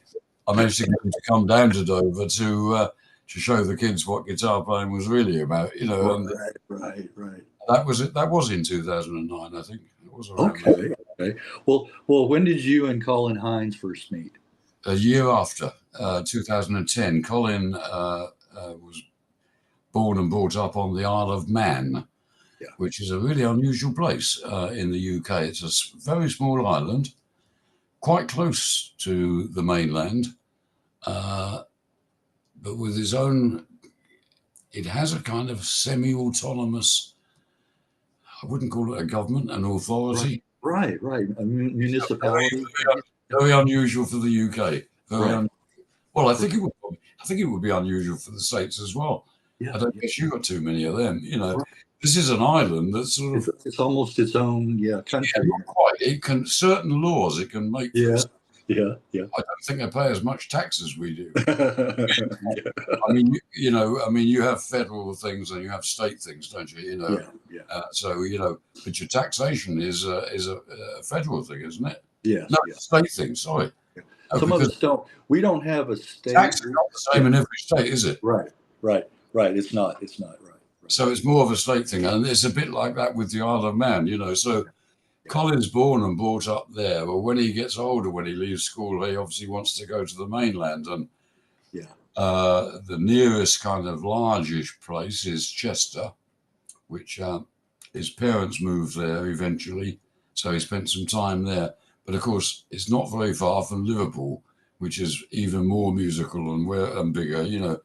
I managed to get him to come down to Dover to show the kids what guitar playing was really about, you know. Right. That was it. That was in 2009, I think. It was around okay. Well, when did you and Colin Hinds first meet? A year after, 2010. Colin was born and brought up on the Isle of Man, which is a really unusual place in the UK. It's a very small island, quite close to the mainland, but with its own, it has a kind of semi-autonomous, I wouldn't call it a government, an authority. Right. A municipality. Very unusual for the UK. Well, I think it would be unusual for the States as well. I don't guess you got too many of them. You know, this is an island that's sort of, it's almost its own country. Yeah, not quite. It can, certain laws it can make. Yeah. I don't think they pay as much tax as we do. I mean, you have federal things and you have state things, don't you? You know. So you know, but your taxation is a federal thing, isn't it? Yeah. No, state thing. Sorry. Some of us don't. We don't have a state. Tax is not the same in every state, is it? Right. It's not right. So it's more of a state thing, and it's a bit like that with the Isle of Man, you know. So Colin's born and brought up there, but when he gets older, when he leaves school, he obviously wants to go to the mainland, and the nearest kind of largish place is Chester, which his parents moved there eventually, so he spent some time there. But of course, it's not very far from Liverpool, which is even more musical and bigger, you know.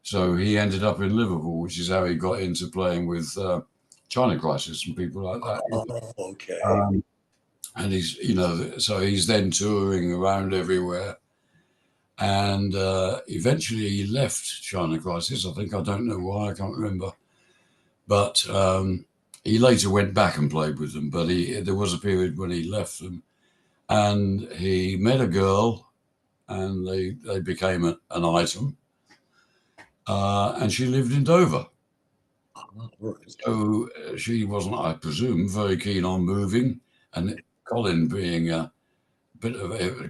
So he ended up in Liverpool, which is how he got into playing with China Crisis and people like that. Oh, okay. And he's, you know, so he's then touring around everywhere. And eventually he left China Crisis. I don't know why, I can't remember. But he later went back and played with them. But there was a period when he left them. And he met a girl and they became an item. And she lived in Dover. So she wasn't, I presume, very keen on moving. And Colin being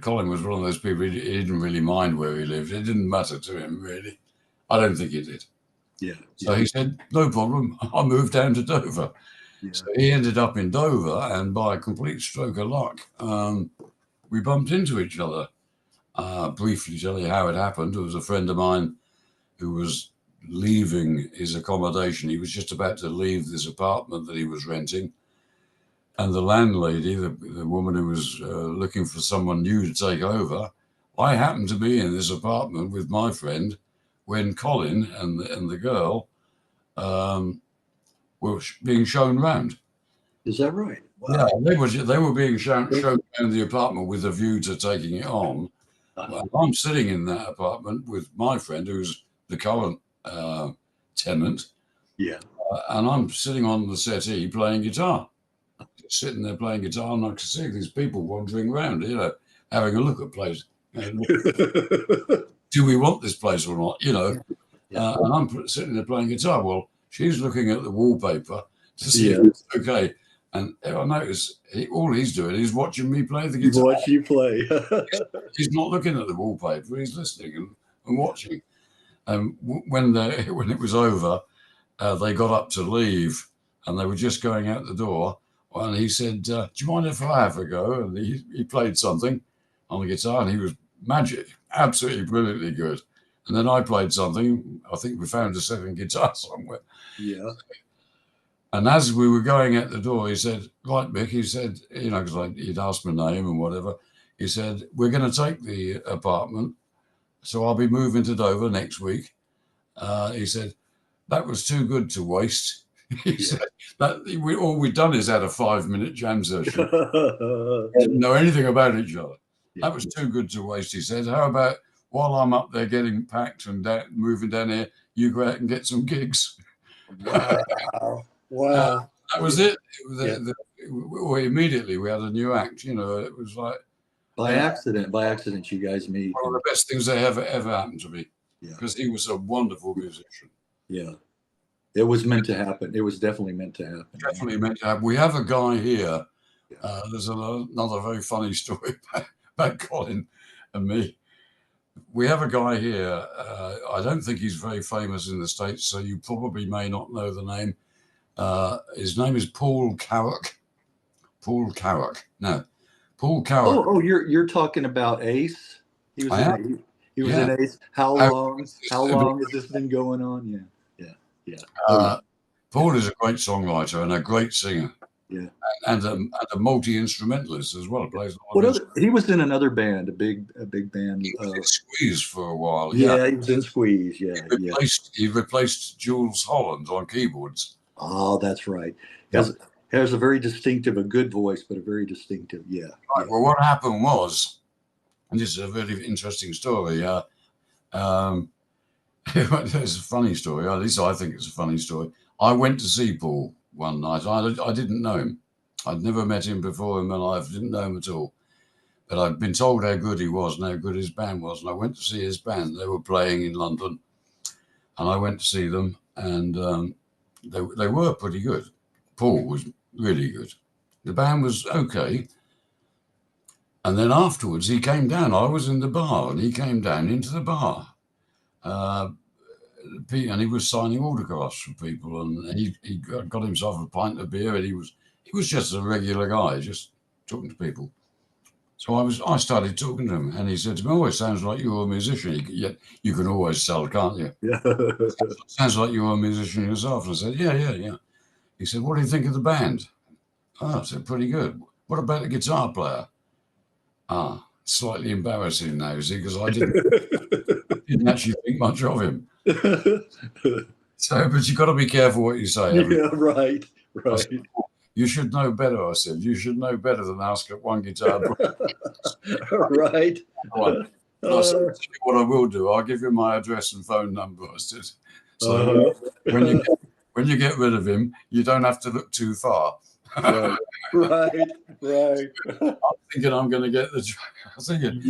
Colin was one of those people, he didn't really mind where he lived. It didn't matter to him, really. I don't think he did. So he said, no problem, I'll move down to Dover. So he ended up in Dover, and by a complete stroke of luck, we bumped into each other. Briefly tell you how it happened. There was a friend of mine who was leaving his accommodation. He was just about to leave this apartment that he was renting. And the landlady, the woman who was looking for someone new to take over, I happened to be in this apartment with my friend when Colin and the girl were being shown round. Is that right? Wow. Yeah, they were being shown around the apartment with a view to taking it on. Well, I'm sitting in that apartment with my friend, who's the current tenant. Yeah. And I'm sitting on the settee playing guitar. Sitting there playing guitar, and I can see these people wandering around, having a look at place. Do we want this place or not? And I'm sitting there playing guitar. Well, she's looking at the wallpaper to see if it's okay. And I notice all he's doing is watching me play the guitar. Watch you play. He's not looking at the wallpaper. He's listening and watching. And when it was over, they got up to leave, and they were just going out the door. And he said, "Do you mind if I have a go?" And he played something on the guitar, and he was magic, absolutely brilliantly good. And then I played something. I think we found a second guitar somewhere. Yeah. And as we were going out the door, he said, "Right, Mick," he said, because he'd asked my name and whatever. He said, "We're going to take the apartment, so I'll be moving to Dover next week." He said, "That was too good to waste." He said that all we'd done is had a 5-minute jam session. Didn't know anything about each other. That was too good to waste. He said, "How about while I'm up there getting packed and moving down here, you go out and get some gigs?" Wow. Wow. That was it. Immediately we had a new act. It was like by accident, you guys meet. One of the best things that ever happened to me. Yeah. Because he was a wonderful musician. Yeah. It was meant to happen. It was definitely meant to happen. Definitely meant to happen. We have a guy here. There's another very funny story about Colin and me. We have a guy here. I don't think he's very famous in the States, so you probably may not know the name. His name is Paul Carrack. Paul Carrack. No, Paul Carrack. Oh, you're talking about Ace? He was in Ace. How long has this been going on? Yeah. Paul is a great songwriter and a great singer. Yeah. And a multi-instrumentalist as well. Plays he was in another band, a big band. He was in Squeeze for a while. Yeah, he was in Squeeze. Yeah. He replaced Jules Holland on keyboards. Oh, that's right. Has a very distinctive, a good voice, but a very distinctive. Yeah. Right. Well, what happened was, and this is a very interesting story. It's a funny story. At least I think it's a funny story. I went to see Paul one night. I didn't know him. I'd never met him before in my life. Didn't know him at all. But I'd been told how good he was and how good his band was. And I went to see his band. They were playing in London. And I went to see them. And they were pretty good. Paul was really good. The band was okay. And then afterwards, he came down. I was in the bar, and he came down into the bar. And he was signing autographs for people, and he got himself a pint of beer, and he was just a regular guy, just talking to people. So I started talking to him, and he said to me, "Oh, it sounds like you're a musician. You can always tell, can't you?" Yeah. Sounds like you're a musician yourself. And I said, yeah. He said, "What do you think of the band?" I said, "Pretty good. What about the guitar player?" Slightly embarrassing now, you see, because I didn't actually think much of him. So, but you've got to be careful what you say. Yeah, right. Said, "You should know better," I said. "You should know better than ask at one guitar player." Right. I said, "What I will do, I'll give you my address and phone number." I said, "So when you get rid of him, you don't have to look too far." Right. I'm thinking I'm going to get the job. I'm thinking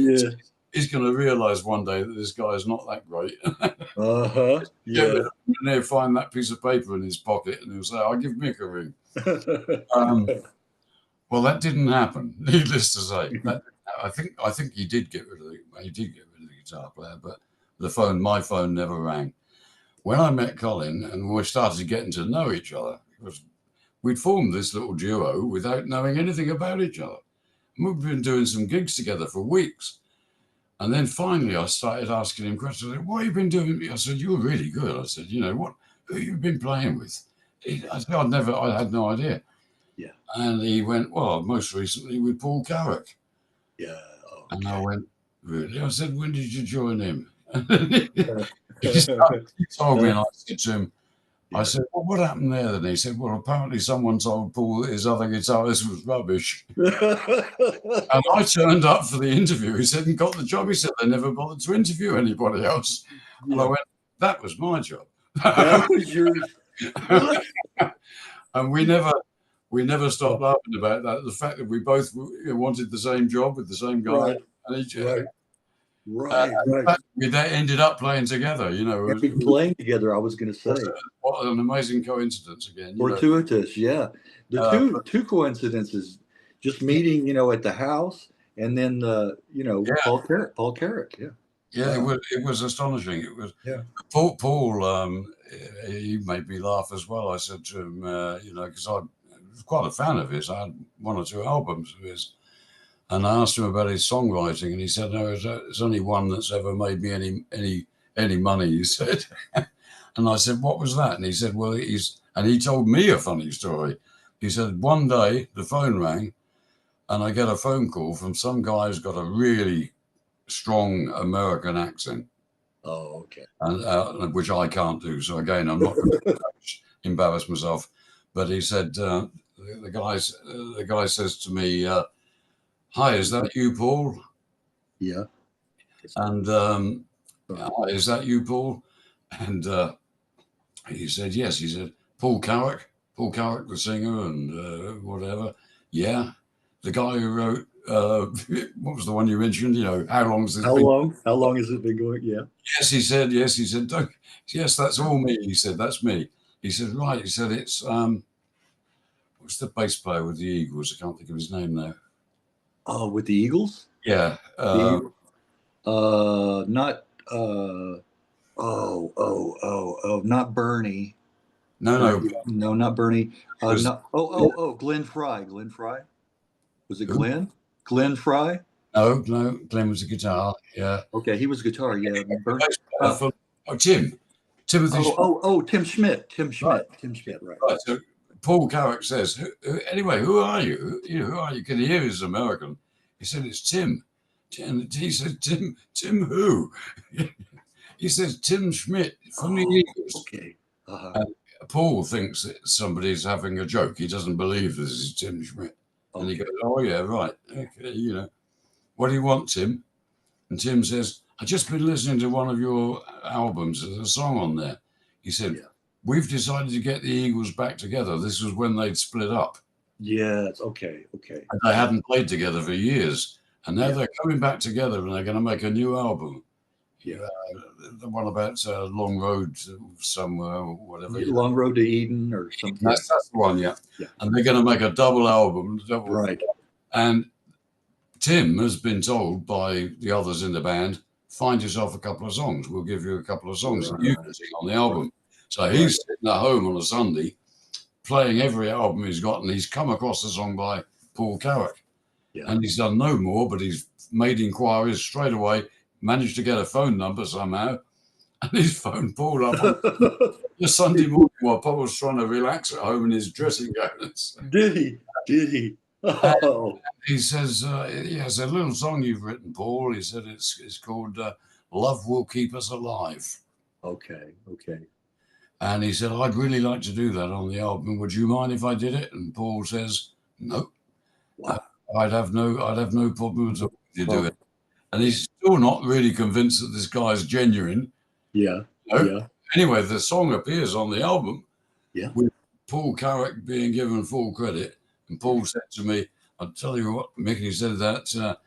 he's going to realize one day that this guy is not that great. Yeah. And he'll find that piece of paper in his pocket, and he'll say, "I'll give Mick a ring." Well, that didn't happen. Needless to say, I think he did get rid of the guitar player, but my phone never rang. When I met Colin and we started getting to know each other, we'd formed this little duo without knowing anything about each other. And we've been doing some gigs together for weeks. And then finally I started asking him questions. Like, "What have you been doing?" I said, "You were really good." I said, "Who have you been playing with?" I said, I had no idea. Yeah. And he went, "Well, most recently with Paul Carrack." Yeah. Okay. And I went, "Really?" I said, "When did you join him?" He told me, and I said to him, I said, well, what happened there then? He said, well, apparently someone told Paul that his other guitarist was rubbish. And I turned up for the interview. He said, and got the job. He said, they never bothered to interview anybody else. And I went, that was my job. That was yours. And we never stopped laughing about that. The fact that we both wanted the same job with the same guy. Right. And each, Right. We ended up playing together, you know. Playing together, I was going to say. What an amazing coincidence again. Fortuitous, yeah. The two coincidences, just meeting, you know, at the house, and then, you know, Paul Carrick, yeah. Yeah, it was astonishing. It was Paul. He made me laugh as well. I said to him, you know, because I was quite a fan of his. I had 1 or 2 albums of his, and I asked him about his songwriting, and he said, "No, there's only one that's ever made me any money." He said, and I said, "What was that?" And he said, "Well, he told me a funny story. He said one day the phone rang, and I get a phone call from some guy who's got a really strong American accent." Oh, okay. And which I can't do. So again, I'm not going to embarrass myself. But he said, the guy says to me, "Hi, is that you, Paul?" Yeah. And "Hi, is that you, Paul?" And he said, "Yes." He said, Paul Carrick, the singer, and whatever. Yeah, the guy who wrote. What was the one you mentioned? You know, how long has this been? How long has it been going? Yeah. Yes, he said. Yes, he said. Don't. Yes, that's all me. He said, that's me. He said, right. He said, it's what's the bass player with the Eagles? I can't think of his name now. Oh, with the Eagles? Yeah. Not. Not Bernie. No, not Bernie. Glenn Fry. Glenn Fry. Was it Glenn? Glenn Fry? No, Glenn was a guitar. Yeah. Okay, he was guitar. Yeah. Tim. Timothy. Tim Schmidt. Right. Right. So Paul Carrick says, anyway, who are you? Who are you? Can you hear he's American? He said, it's Tim. And he said, Tim who? He says, Tim Schmidt from the Eagles. Okay. And Paul thinks that somebody's having a joke. He doesn't believe this is Tim Schmidt. And he goes, oh, yeah, right. Okay, you know. What do you want, Tim? And Tim says, I've just been listening to one of your albums. There's a song on there. He said, we've decided to get the Eagles back together. This was when they'd split up. Yes, okay. And they hadn't played together for years. And now they're coming back together and they're going to make a new album. Yeah. The one about Long Road somewhere or whatever. Long Road to Eden or something. That's the one, yeah. And they're going to make a double album. Right. And Tim has been told by the others in the band, find yourself a couple of songs. We'll give you a couple of songs that you can sing on the album. So he's sitting at home on a Sunday playing every album he's got, and he's come across a song by Paul Carrick. Yeah. And he's done no more, but he's made inquiries straight away, managed to get a phone number somehow, and his phone Paul up on the Sunday morning while Paul was trying to relax at home in his dressing gown. Did he? Oh. He says, he has a little song you've written, Paul. He said it's called Love Will Keep Us Alive. Okay. And he said, I'd really like to do that on the album. Would you mind if I did it? And Paul says, no. Wow. I'd have no problem at all if you do it. And he's still not really convinced that this guy's genuine. Yeah. Anyway, the song appears on the album. Yeah. With Paul Carrick being given full credit. And Paul said to me, I'll tell you what, Mick, he said that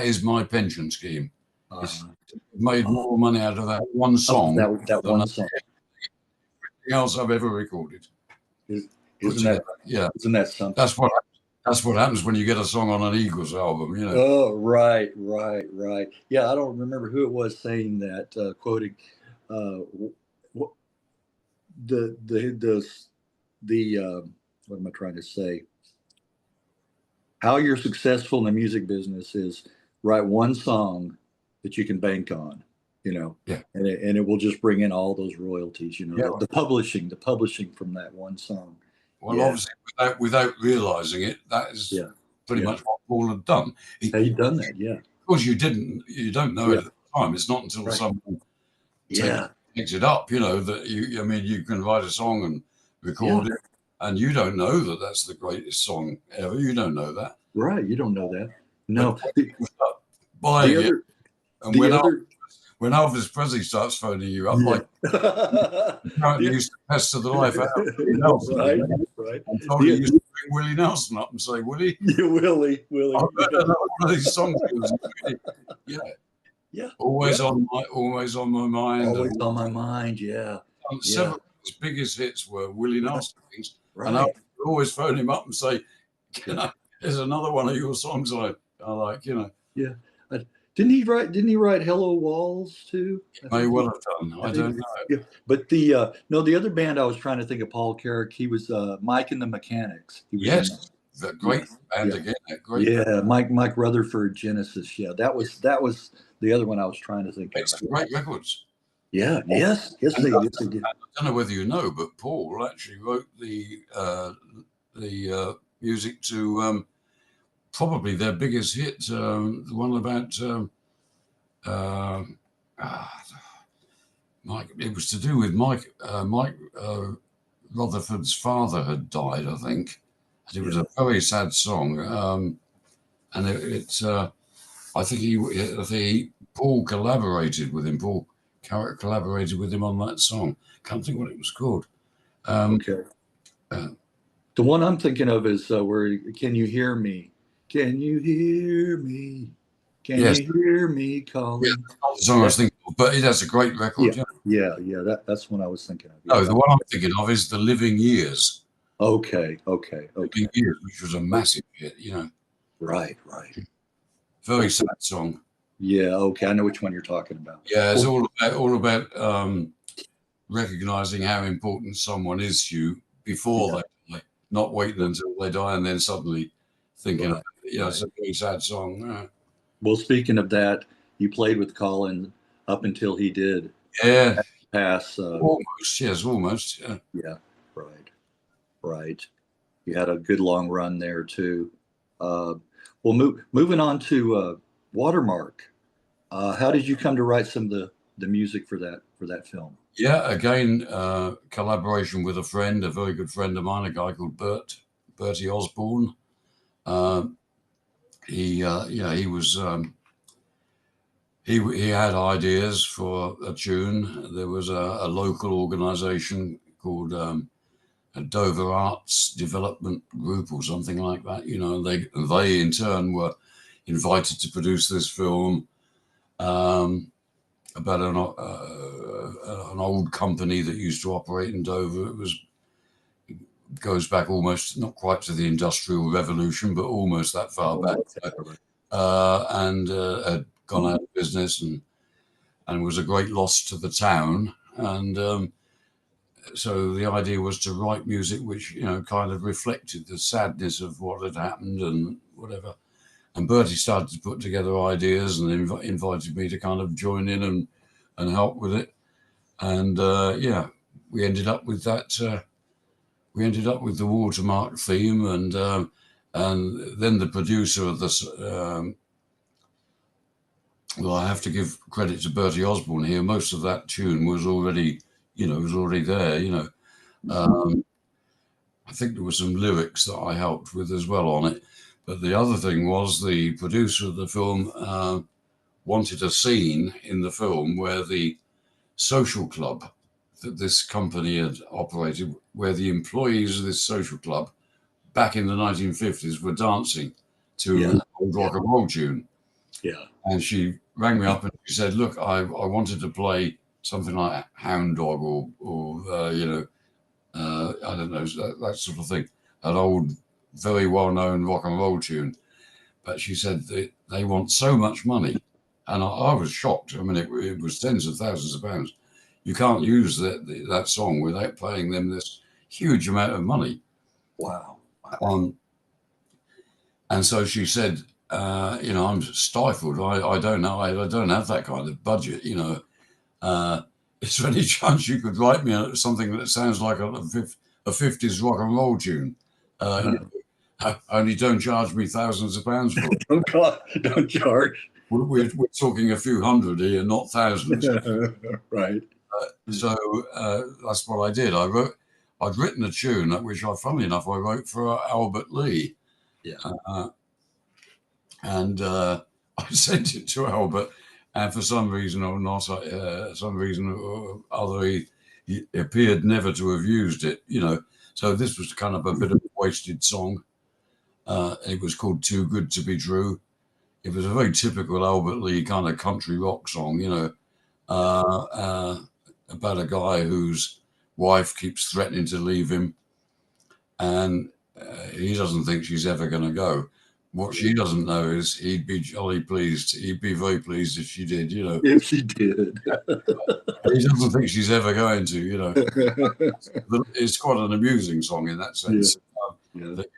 is my pension scheme. It's made more money out of that one song that one song. Everything else I've ever recorded. Isn't that something? That's what happens when you get a song on an Eagles album, you know. Oh, right. Yeah, I don't remember who it was saying that, quoting what am I trying to say? How you're successful in the music business is write one song that you can bank on, you know, and it will just bring in all those royalties, you know, the publishing from that one song. Well, obviously, without realizing it, that is pretty much what Paul had done. He'd done that, yeah. Of course, you don't know it at the time. It's not until someone picks it up, that I mean, you can write a song and record it, and you don't know that that's the greatest song ever. You don't know that. Right. You don't know that. No. Buying it. And when Elvis Presley starts phoning you up, like apparently used to pester the life out of Willie Nelson. Right. I'm told he used to bring Willie Nelson up and say, Willie. Yeah, Willie. I heard another one of these songs. Yeah. Always on my mind. Always on my mind, yeah. Several of his biggest hits were Willie Nelson things. Right. And I would always phone him up and say, there's another one of your songs I like, Yeah. Didn't he write Hello Walls too? May well have done. I don't know. Yeah. But the other band I was trying to think of, Paul Carrick, he was Mike and the Mechanics. He was the great band again. Mike Rutherford, Genesis. Yeah, that was the other one I was trying to think of. Some great records. Yeah, yes, they did. I don't know whether you know, but Paul actually wrote the music to probably their biggest hit, the one about Mike. It was to do with Mike Rutherford's father had died, I think. And it was a very sad song, and I think Paul collaborated with him. Paul Carrick collaborated with him on that song. Can't think what it was called. Okay. The one I'm thinking of is where "Can You Hear Me? Can you hear me? Can you hear me calling?" Yeah, that's the song I was thinking of, but that's a great record. Yeah. That's what I was thinking of. No, the one I'm thinking of is "The Living Years." Okay. Living Years, which was a massive hit, Right. Very sad song. Yeah. Okay, I know which one you're talking about. Yeah, it's all about recognizing how important someone is to you before they die, not waiting until they die and then suddenly thinking, it's a very sad song. Well, speaking of that, you played with Colin up until he did. Yeah. Pass. Almost. Yes, almost. Yeah. Right. You had a good long run there too. Well, moving on to Watermark. How did you come to write some of the music for that film? Yeah, again, collaboration with a very good friend of mine, a guy called Bertie Osborne. He was he had ideas for a tune. There was a local organization called a Dover Arts Development Group or something like that. They in turn were invited to produce this film about an old company that used to operate in Dover. It goes back almost, not quite to the Industrial Revolution, but almost that far back. And had gone out of business and was a great loss to the town. And so the idea was to write music which, kind of reflected the sadness of what had happened and whatever. And Bertie started to put together ideas and invited me to kind of join in and help with it. And we ended up with that. We ended up with the Watermark theme, and then the producer of this. Well, I have to give credit to Bertie Osborne here. Most of that tune was already, there. I think there were some lyrics that I helped with as well on it. But the other thing was the producer of the film wanted a scene in the film where the social club that this company had operated, where the employees of this social club back in the 1950s were dancing to an old rock and roll tune. Yeah. And she rang me up and she said, look, I wanted to play something like Hound Dog or I don't know, that sort of thing. An old, very well-known rock and roll tune. But she said they want so much money. And I was shocked. I mean, it was tens of thousands of pounds. You can't use that song without paying them this huge amount of money. Wow. And so she said, I'm stifled. I don't know. I don't have that kind of budget, Is there any chance you could write me something that sounds like a 50s rock and roll tune? Only don't charge me thousands of pounds for it. Don't charge. We're talking a few hundred here, not thousands. Right. So that's what I did. I'd written a tune, which funnily enough, I wrote for Albert Lee. Yeah. And I sent it to Albert, and for some reason or not, some reason or other, he appeared never to have used it, So this was kind of a bit of a wasted song. It was called Too Good to Be True. It was a very typical Albert Lee kind of country rock song, about a guy whose wife keeps threatening to leave him, and he doesn't think she's ever going to go. What she doesn't know is he'd be jolly pleased. He'd be very pleased if she did, If she did. He doesn't think she's ever going to, It's quite an amusing song in that sense. But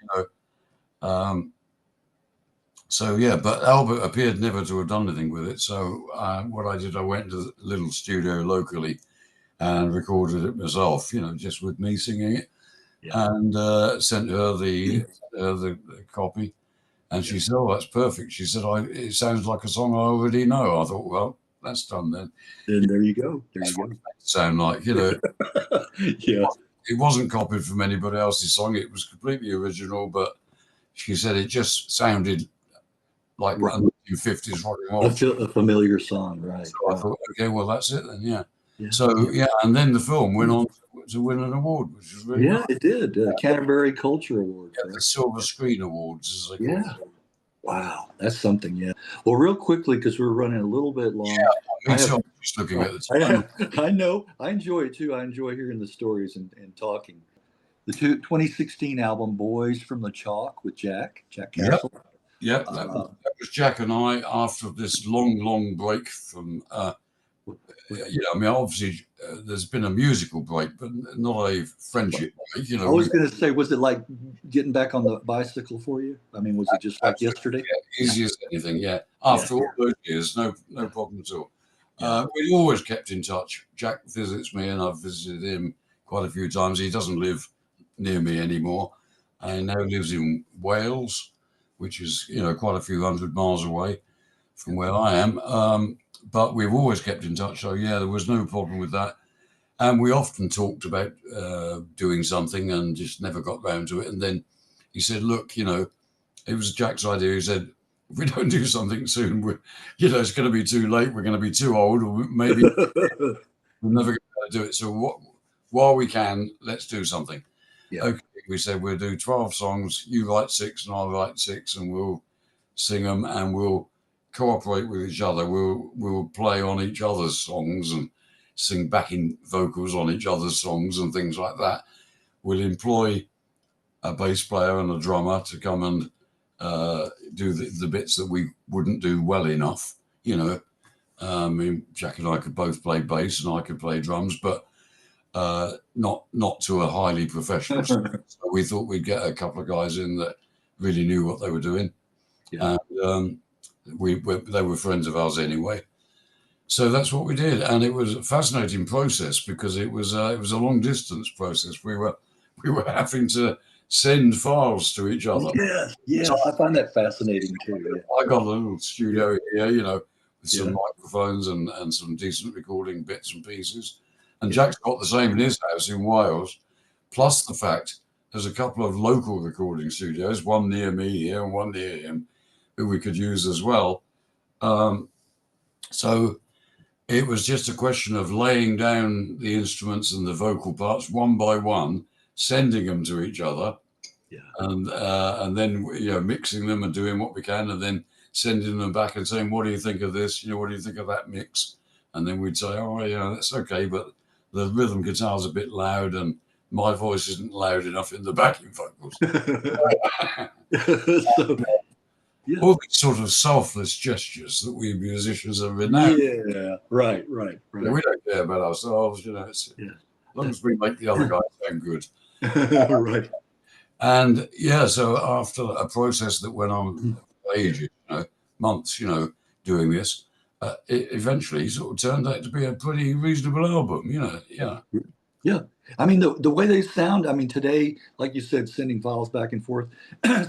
Albert appeared never to have done anything with it. So what I did, I went to the little studio locally and recorded it myself, just with me singing it, and sent her the copy. And she said, "Oh, that's perfect." She said, "It sounds like a song I already know." I thought, well, that's done then. And there you go. What it sound like, Yeah. It wasn't copied from anybody else's song. It was completely original, but she said it just sounded like a 1950s rock and roll. A familiar song, right? So I thought, okay, well, that's it then, yeah. So, and then the film went on to win an award, which was really nice. It did. Canterbury Culture Award. Yeah, the Silver Screen Awards, as they call it. Wow, that's something, yeah. Well, real quickly, because we're running a little bit long. Yeah, me too. I'm just looking at the time. I know. I enjoy it, too. I enjoy hearing the stories and talking. The 2016 album, Boys from the Chalk, with Jack Castle. Yep, that was Jack and I after this long break from... obviously there's been a musical break, but not a friendship break. I was going to say, was it like getting back on the bicycle for you? I mean, was it just like yesterday? Yeah, easy as anything, yeah. After all those years, no problem at all. We always kept in touch. Jack visits me, and I've visited him quite a few times. He doesn't live near me anymore. He now lives in Wales, which is, quite a few hundred miles away from where I am. But we've always kept in touch. So, there was no problem with that. And we often talked about doing something and just never got round to it. And then he said, look, it was Jack's idea. He said, if we don't do something soon, it's going to be too late. We're going to be too old, or maybe we're never going to do it. So while we can, let's do something. Yeah. Okay, we said we'll do 12 songs. You write 6 and I'll write 6, and we'll sing them, and we'll cooperate with each other. We'll play on each other's songs and sing backing vocals on each other's songs and things like that. We'll employ a bass player and a drummer to come and do the bits that we wouldn't do well enough. Jack and I could both play bass and I could play drums, but not to a highly professional standard. So we thought we'd get a couple of guys in that really knew what they were doing. And they were friends of ours anyway. So that's what we did, and it was a fascinating process because it was a long distance process. We were having to send files to each other. Yeah, so I find that fascinating too. Yeah. I got a little studio here, with some microphones and some decent recording bits and pieces. And Jack's got the same in his house in Wales, plus the fact there's a couple of local recording studios, one near me here and one near him, who we could use as well. So it was just a question of laying down the instruments and the vocal parts one by one, sending them to each other, and then mixing them and doing what we can, and then sending them back and saying, "What do you think of this? What do you think of that mix?" And then we'd say, "Oh, that's okay, but the rhythm guitar's a bit loud, and my voice isn't loud enough in the backing vocals." All these sort of selfless gestures that we musicians are renowned. Yeah, right. We don't care about ourselves, as long as we make the other guys sound good. Right. And so after a process that went on for ages, months, doing this, it eventually sort of turned out to be a pretty reasonable album, Yeah. I mean, the way they sound, today, like you said, sending files back and forth,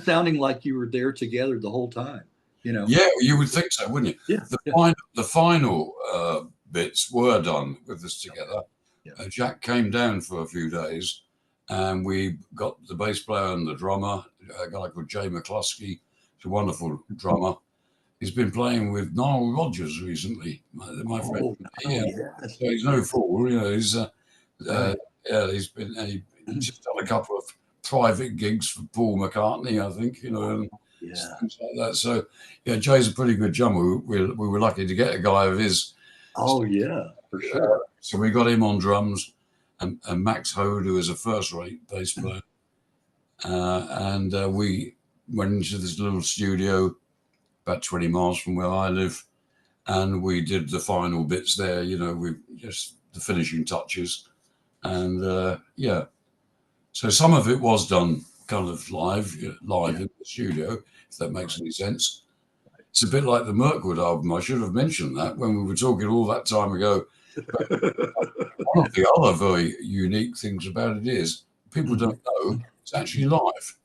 sounding like you were there together the whole time, Yeah, you would think so, wouldn't you? Yeah. The final bits were done with us together. Jack came down for a few days, and we got the bass player and the drummer, a guy called Jay McCluskey. He's a wonderful drummer. He's been playing with Nile Rodgers recently, my friend. Yes. So he's no fool, you know. He's Right. he's just done a couple of private gigs for Paul McCartney, I think, you know, and things like that. So yeah, Jay's a pretty good drummer. We were lucky to get a guy of his. Oh yeah, for sure. So we got him on drums, and Max Hode, who is a first-rate bass player, and we went into this little studio about 20 miles from where I live, and we did the final bits there. You know, we just the finishing touches, and yeah. So some of it was done kind of live in the studio, if that makes any sense. It's a bit like the Mirkwood album. I should have mentioned that when we were talking all that time ago. One of the other very unique things about it is people don't know it's actually live.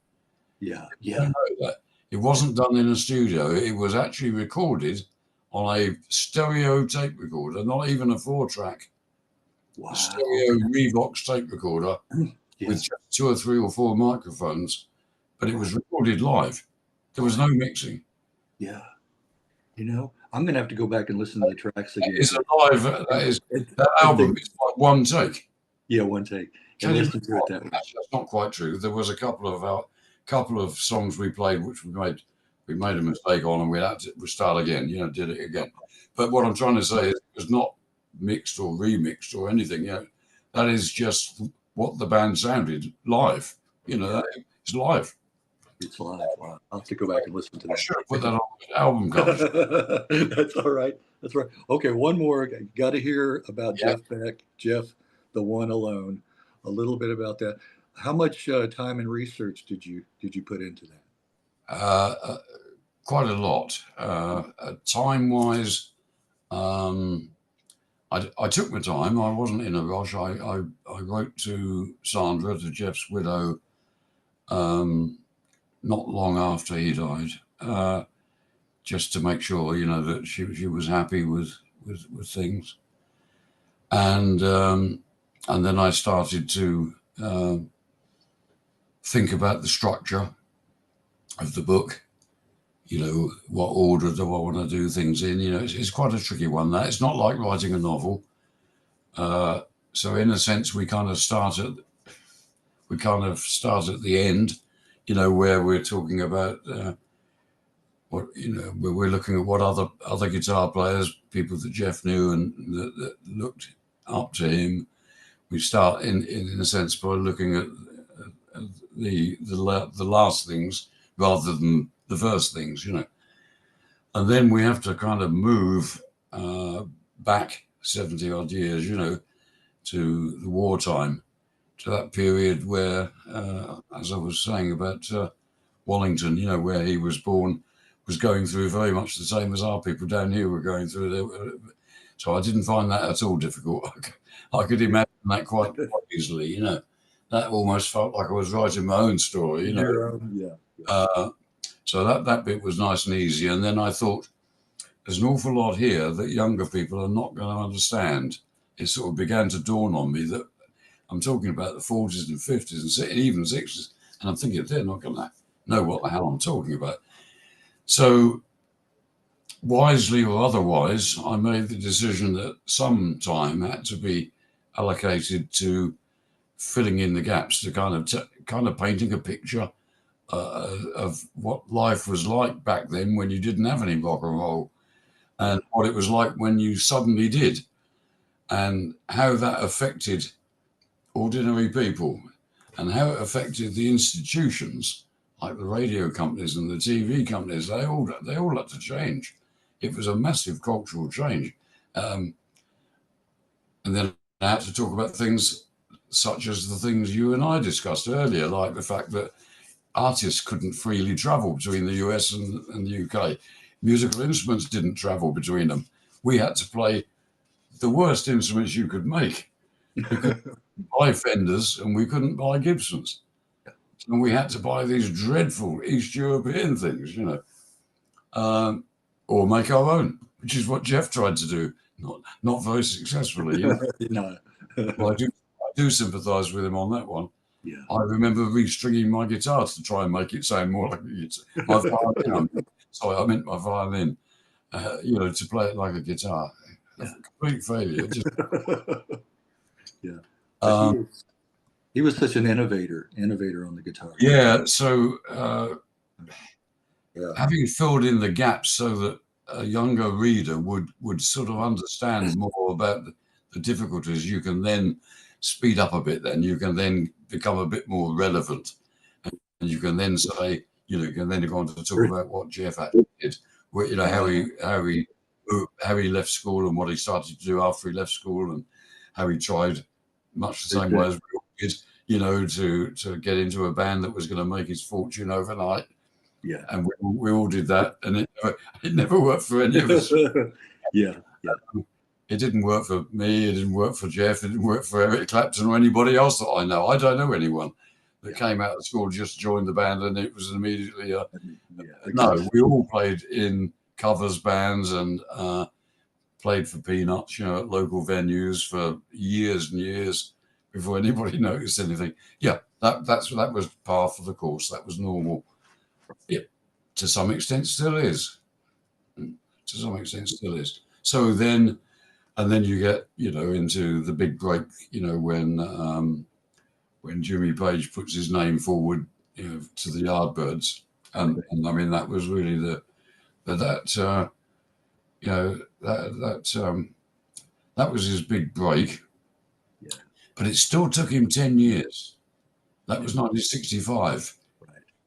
Yeah. Don't know that. It wasn't done in a studio. It was actually recorded on a stereo tape recorder, not even a 4-track. Wow. A stereo Revox tape recorder with just 2 or 3 or 4 microphones, but it was recorded live. There was no mixing. Yeah. You know, I'm going to have to go back and listen to the tracks again. It's alive. That album is like one take. Yeah, one take. And listen to it that way. That's not quite true. There was a couple of songs we played which we made a mistake on, and we had to start again. You know, did it again. But what I'm trying to say is, it was not mixed or remixed or anything. You know, that is just what the band sounded live. You know, it's live. It's live. Wow. I'll have to go back and listen to that. I should have put that on the album cover. That's all right. That's right. Okay, one more. Got to hear about Jeff Beck, Jeff, the one alone. A little bit about that. How much time and research did you put into that? Quite a lot. Time-wise, I took my time. I wasn't in a rush. I wrote to Sandra, to Jeff's widow, not long after he died, just to make sure, you know, that she was happy with things, and then I started to think about the structure of the book. You know, what order do I want to do things in? You know, it's quite a tricky one. That it's not like writing a novel. So in a sense, we kind of start at the end. You know, where we're talking about what, you know, where we're looking at what other guitar players, people that Jeff knew and that looked up to him. We start in a sense by looking at the last things rather than the first things, you know. And then we have to kind of move back 70 odd years, you know, to the wartime, to that period where, as I was saying about Wallington, you know, where he was born, was going through very much the same as our people down here were going through. So I didn't find that at all difficult. I could imagine that quite easily, you know. That almost felt like I was writing my own story, you know. So that bit was nice and easy. And then I thought, there's an awful lot here that younger people are not going to understand. It sort of began to dawn on me that I'm talking about the 40s and 50s and even 60s. And I'm thinking, they're not going to know what the hell I'm talking about. So wisely or otherwise, I made the decision that some time had to be allocated to filling in the gaps, to kind of painting a picture of what life was like back then when you didn't have any rock and roll, and what it was like when you suddenly did, and how that affected ordinary people, and how it affected the institutions like the radio companies and the TV companies. They all had to change. It was a massive cultural change, and then I had to talk about things such as the things you and I discussed earlier, like the fact that artists couldn't freely travel between the US and the UK. Musical instruments didn't travel between them. We had to play the worst instruments you could make. We couldn't buy Fenders and we couldn't buy Gibsons. And we had to buy these dreadful East European things, you know, or make our own, which is what Jeff tried to do, not very successfully. You know? No. Well, I do sympathise with him on that one. Yeah. I remember restringing my guitar to try and make it sound more like a guitar. My violin, sorry, I meant my violin. To play it like a guitar. Yeah. A complete failure. Just, Yeah. But he was such an innovator on the guitar. yeah. So Yeah. having filled in the gaps so that a younger reader would sort of understand more about the difficulties, you can then speed up a bit. Then you can then become a bit more relevant, and you can then say, you can then go on to talk about what Jeff did, how he left school and what he started to do after he left school, and how he tried, much the same way as we all did, to get into a band that was going to make his fortune overnight. Yeah. And we all did that, and it never worked for any of us. Yeah. It didn't work for me. It didn't work for Jeff. It didn't work for Eric Clapton or anybody else that I know. I don't know anyone that came out of school, just joined the band, and it was immediately no. We all played in covers bands and played for peanuts, at local venues for years and years before anybody noticed anything. Yeah, that was par for the course. That was normal. Yeah, to some extent still is. To some extent still is. So then, and then you get, into the big break, when Jimmy Page puts his name forward, to the Yardbirds, and I mean that was really that was his big break. Yeah. But it still took him 10 years. That was 1965.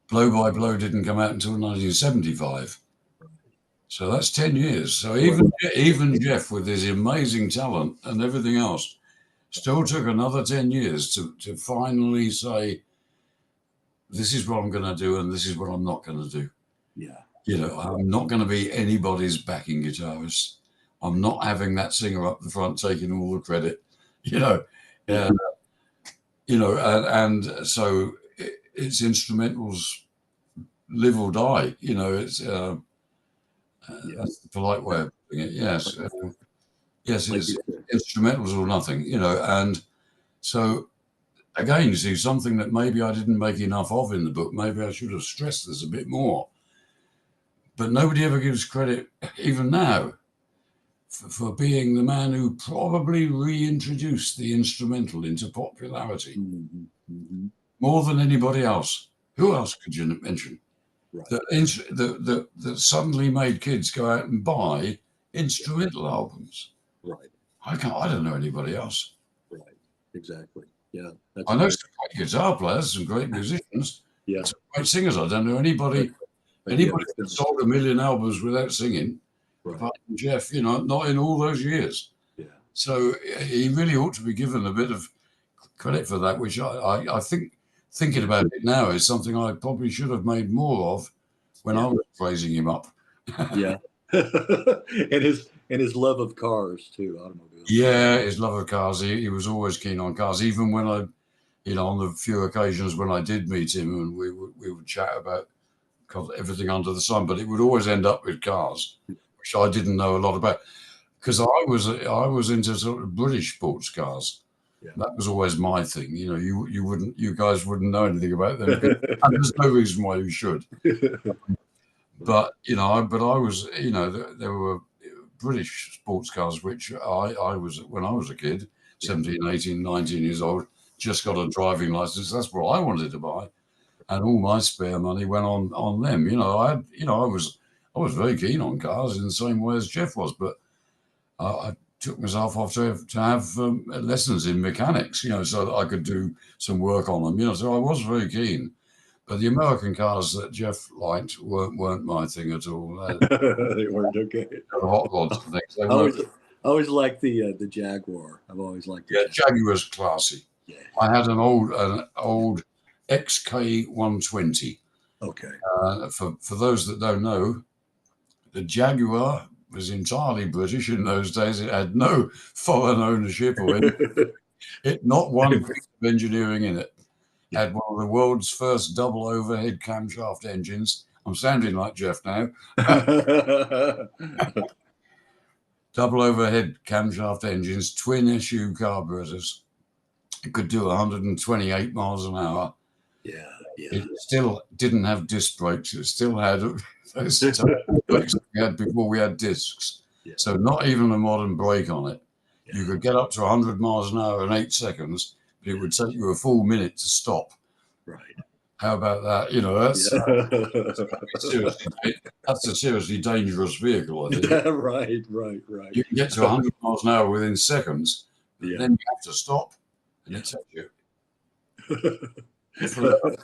Blow by Blow didn't come out until 1975. So that's 10 years. So even Jeff, with his amazing talent and everything else, still took another 10 years to finally say, this is what I'm going to do and this is what I'm not going to do. Yeah. I'm not going to be anybody's backing guitarist. I'm not having that singer up the front taking all the credit, and so it's instrumentals live or die, it's that's the polite way of putting it. Yes. Yes, it's instrumentals or nothing, and so again, you see, something that maybe I didn't make enough of in the book, maybe I should have stressed this a bit more, but nobody ever gives credit, even now, for being the man who probably reintroduced the instrumental into popularity more than anybody else. Who else could you mention? Right. That suddenly made kids go out and buy instrumental albums. Right. I don't know anybody else. Right. Exactly. Yeah. I know some great guitar players, some great musicians, some great singers. I don't know anybody that sold 1 million albums without singing, apart from Jeff, not in all those years. Yeah. So he really ought to be given a bit of credit for that, which I think, thinking about it now, is something I probably should have made more of when I was praising him up. Yeah. and his love of cars too, automobiles. Yeah, his love of cars. He was always keen on cars, even when on the few occasions when I did meet him, and we would chat about everything under the sun, but it would always end up with cars, which I didn't know a lot about, because I was into sort of British sports cars. Yeah. That was always my thing. You guys wouldn't know anything about them, and there's no reason why you should. But I was, there were British sports cars which I was, when I was a kid, 17, 18, 19 years old, just got a driving license. That's what I wanted to buy, and all my spare money went on them. I was very keen on cars in the same way as Jeff was, but I took myself off to have lessons in mechanics, so that I could do some work on them. So I was very keen. But the American cars that Jeff liked weren't my thing at all. They weren't okay. The hot rods and things. I always liked the Jaguar. I've always liked the Jaguar's classy. Yeah. I had an old XK 120. Okay. For those that don't know, the Jaguar was entirely British in those days. It had no foreign ownership or anything. Not one piece of engineering in it. Had one of the world's first double overhead camshaft engines. I'm sounding like Jeff now. double overhead camshaft engines, twin issue carburetors. It could do 128 miles an hour. Yeah. It still didn't have disc brakes. It still had those brakes we had before we had discs. Yeah. So not even a modern brake on it. Yeah. You could get up to 100 miles an hour in 8 seconds, but it would take you a full minute to stop. Right. How about that? You know, that's Yeah. that's a seriously dangerous vehicle, I think. Right. You can get to 100 miles an hour within seconds, but Yeah. then you have to stop, and it takes you forever.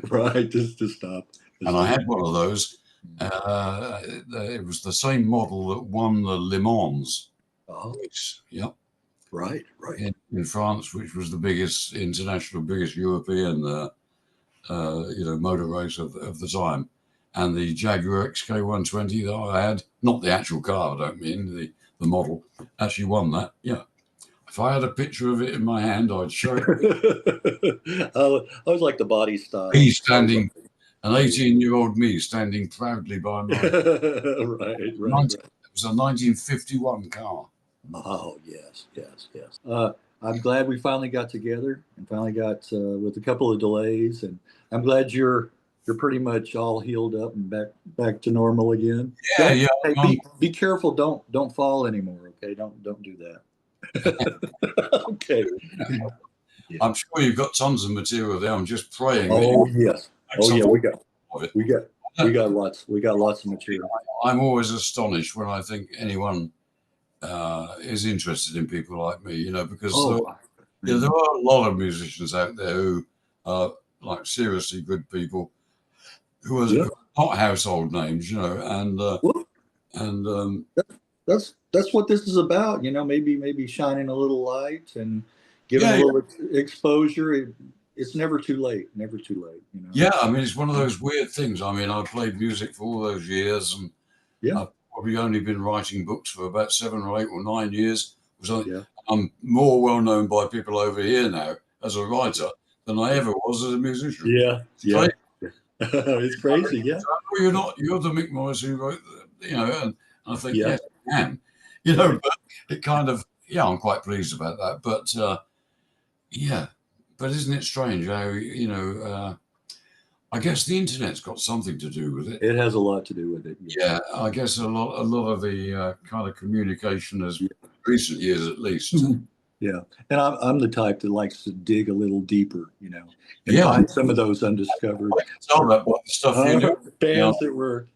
Right, just to stop. And I had one of those. It was the same model that won the Le Mans Oh, race. Yep. right. In France, which was the biggest European, motor race of the time. And the Jaguar XK120 that I had, not the actual car, I don't mean, the model, actually won that. Yeah. If I had a picture of it in my hand, I'd show it. I was like the body style. Me standing, an 18-year-old me standing proudly by my. Right. It was a 1951 car. Oh, yes. I'm glad we finally got together and finally got with a couple of delays, and I'm glad you're pretty much all healed up and back to normal again. Yeah. Hey, be careful. Don't fall anymore. Okay. Don't do that. Okay. Yeah. I'm sure you've got tons of material there. I'm just praying. Oh yes. Oh yeah. We got lots of material. I'm always astonished when I think anyone is interested in people like me, because there are a lot of musicians out there who are like seriously good people who are not household names, and that's what this is about, maybe shining a little light and giving a little exposure. It's never too late. Yeah, I mean, it's one of those weird things. I mean, I played music for all those years, and I've probably only been writing books for about 7 or 8 or 9 years. I'm more well known by people over here now as a writer than I ever was as a musician. Yeah. It's crazy. Yeah. You're the Mick Morris who wrote, and I think, yes, I am, but it kind of, I'm quite pleased about that. But, but isn't it strange how, I guess the internet's got something to do with it. It has a lot to do with it. Yeah, I guess a lot of the kind of communication has, recent years at least. Yeah, and I'm the type that likes to dig a little deeper, and find some of those undiscovered. Tell that what the stuff you do. Bands that were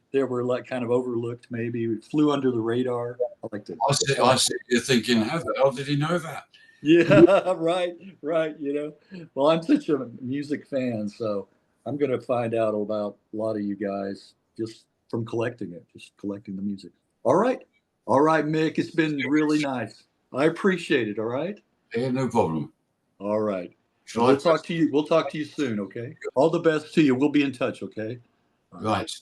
like kind of overlooked, maybe flew under the radar. I like to. I see. You're thinking, how the hell did he know that? Yeah, right. Well, I'm such a music fan, so I'm going to find out about a lot of you guys just from collecting the music. All right, Mick. It's been really nice. I appreciate it. All right. Yeah, no problem. All right. We'll talk to you soon. Okay. All the best to you. We'll be in touch. Okay. Right.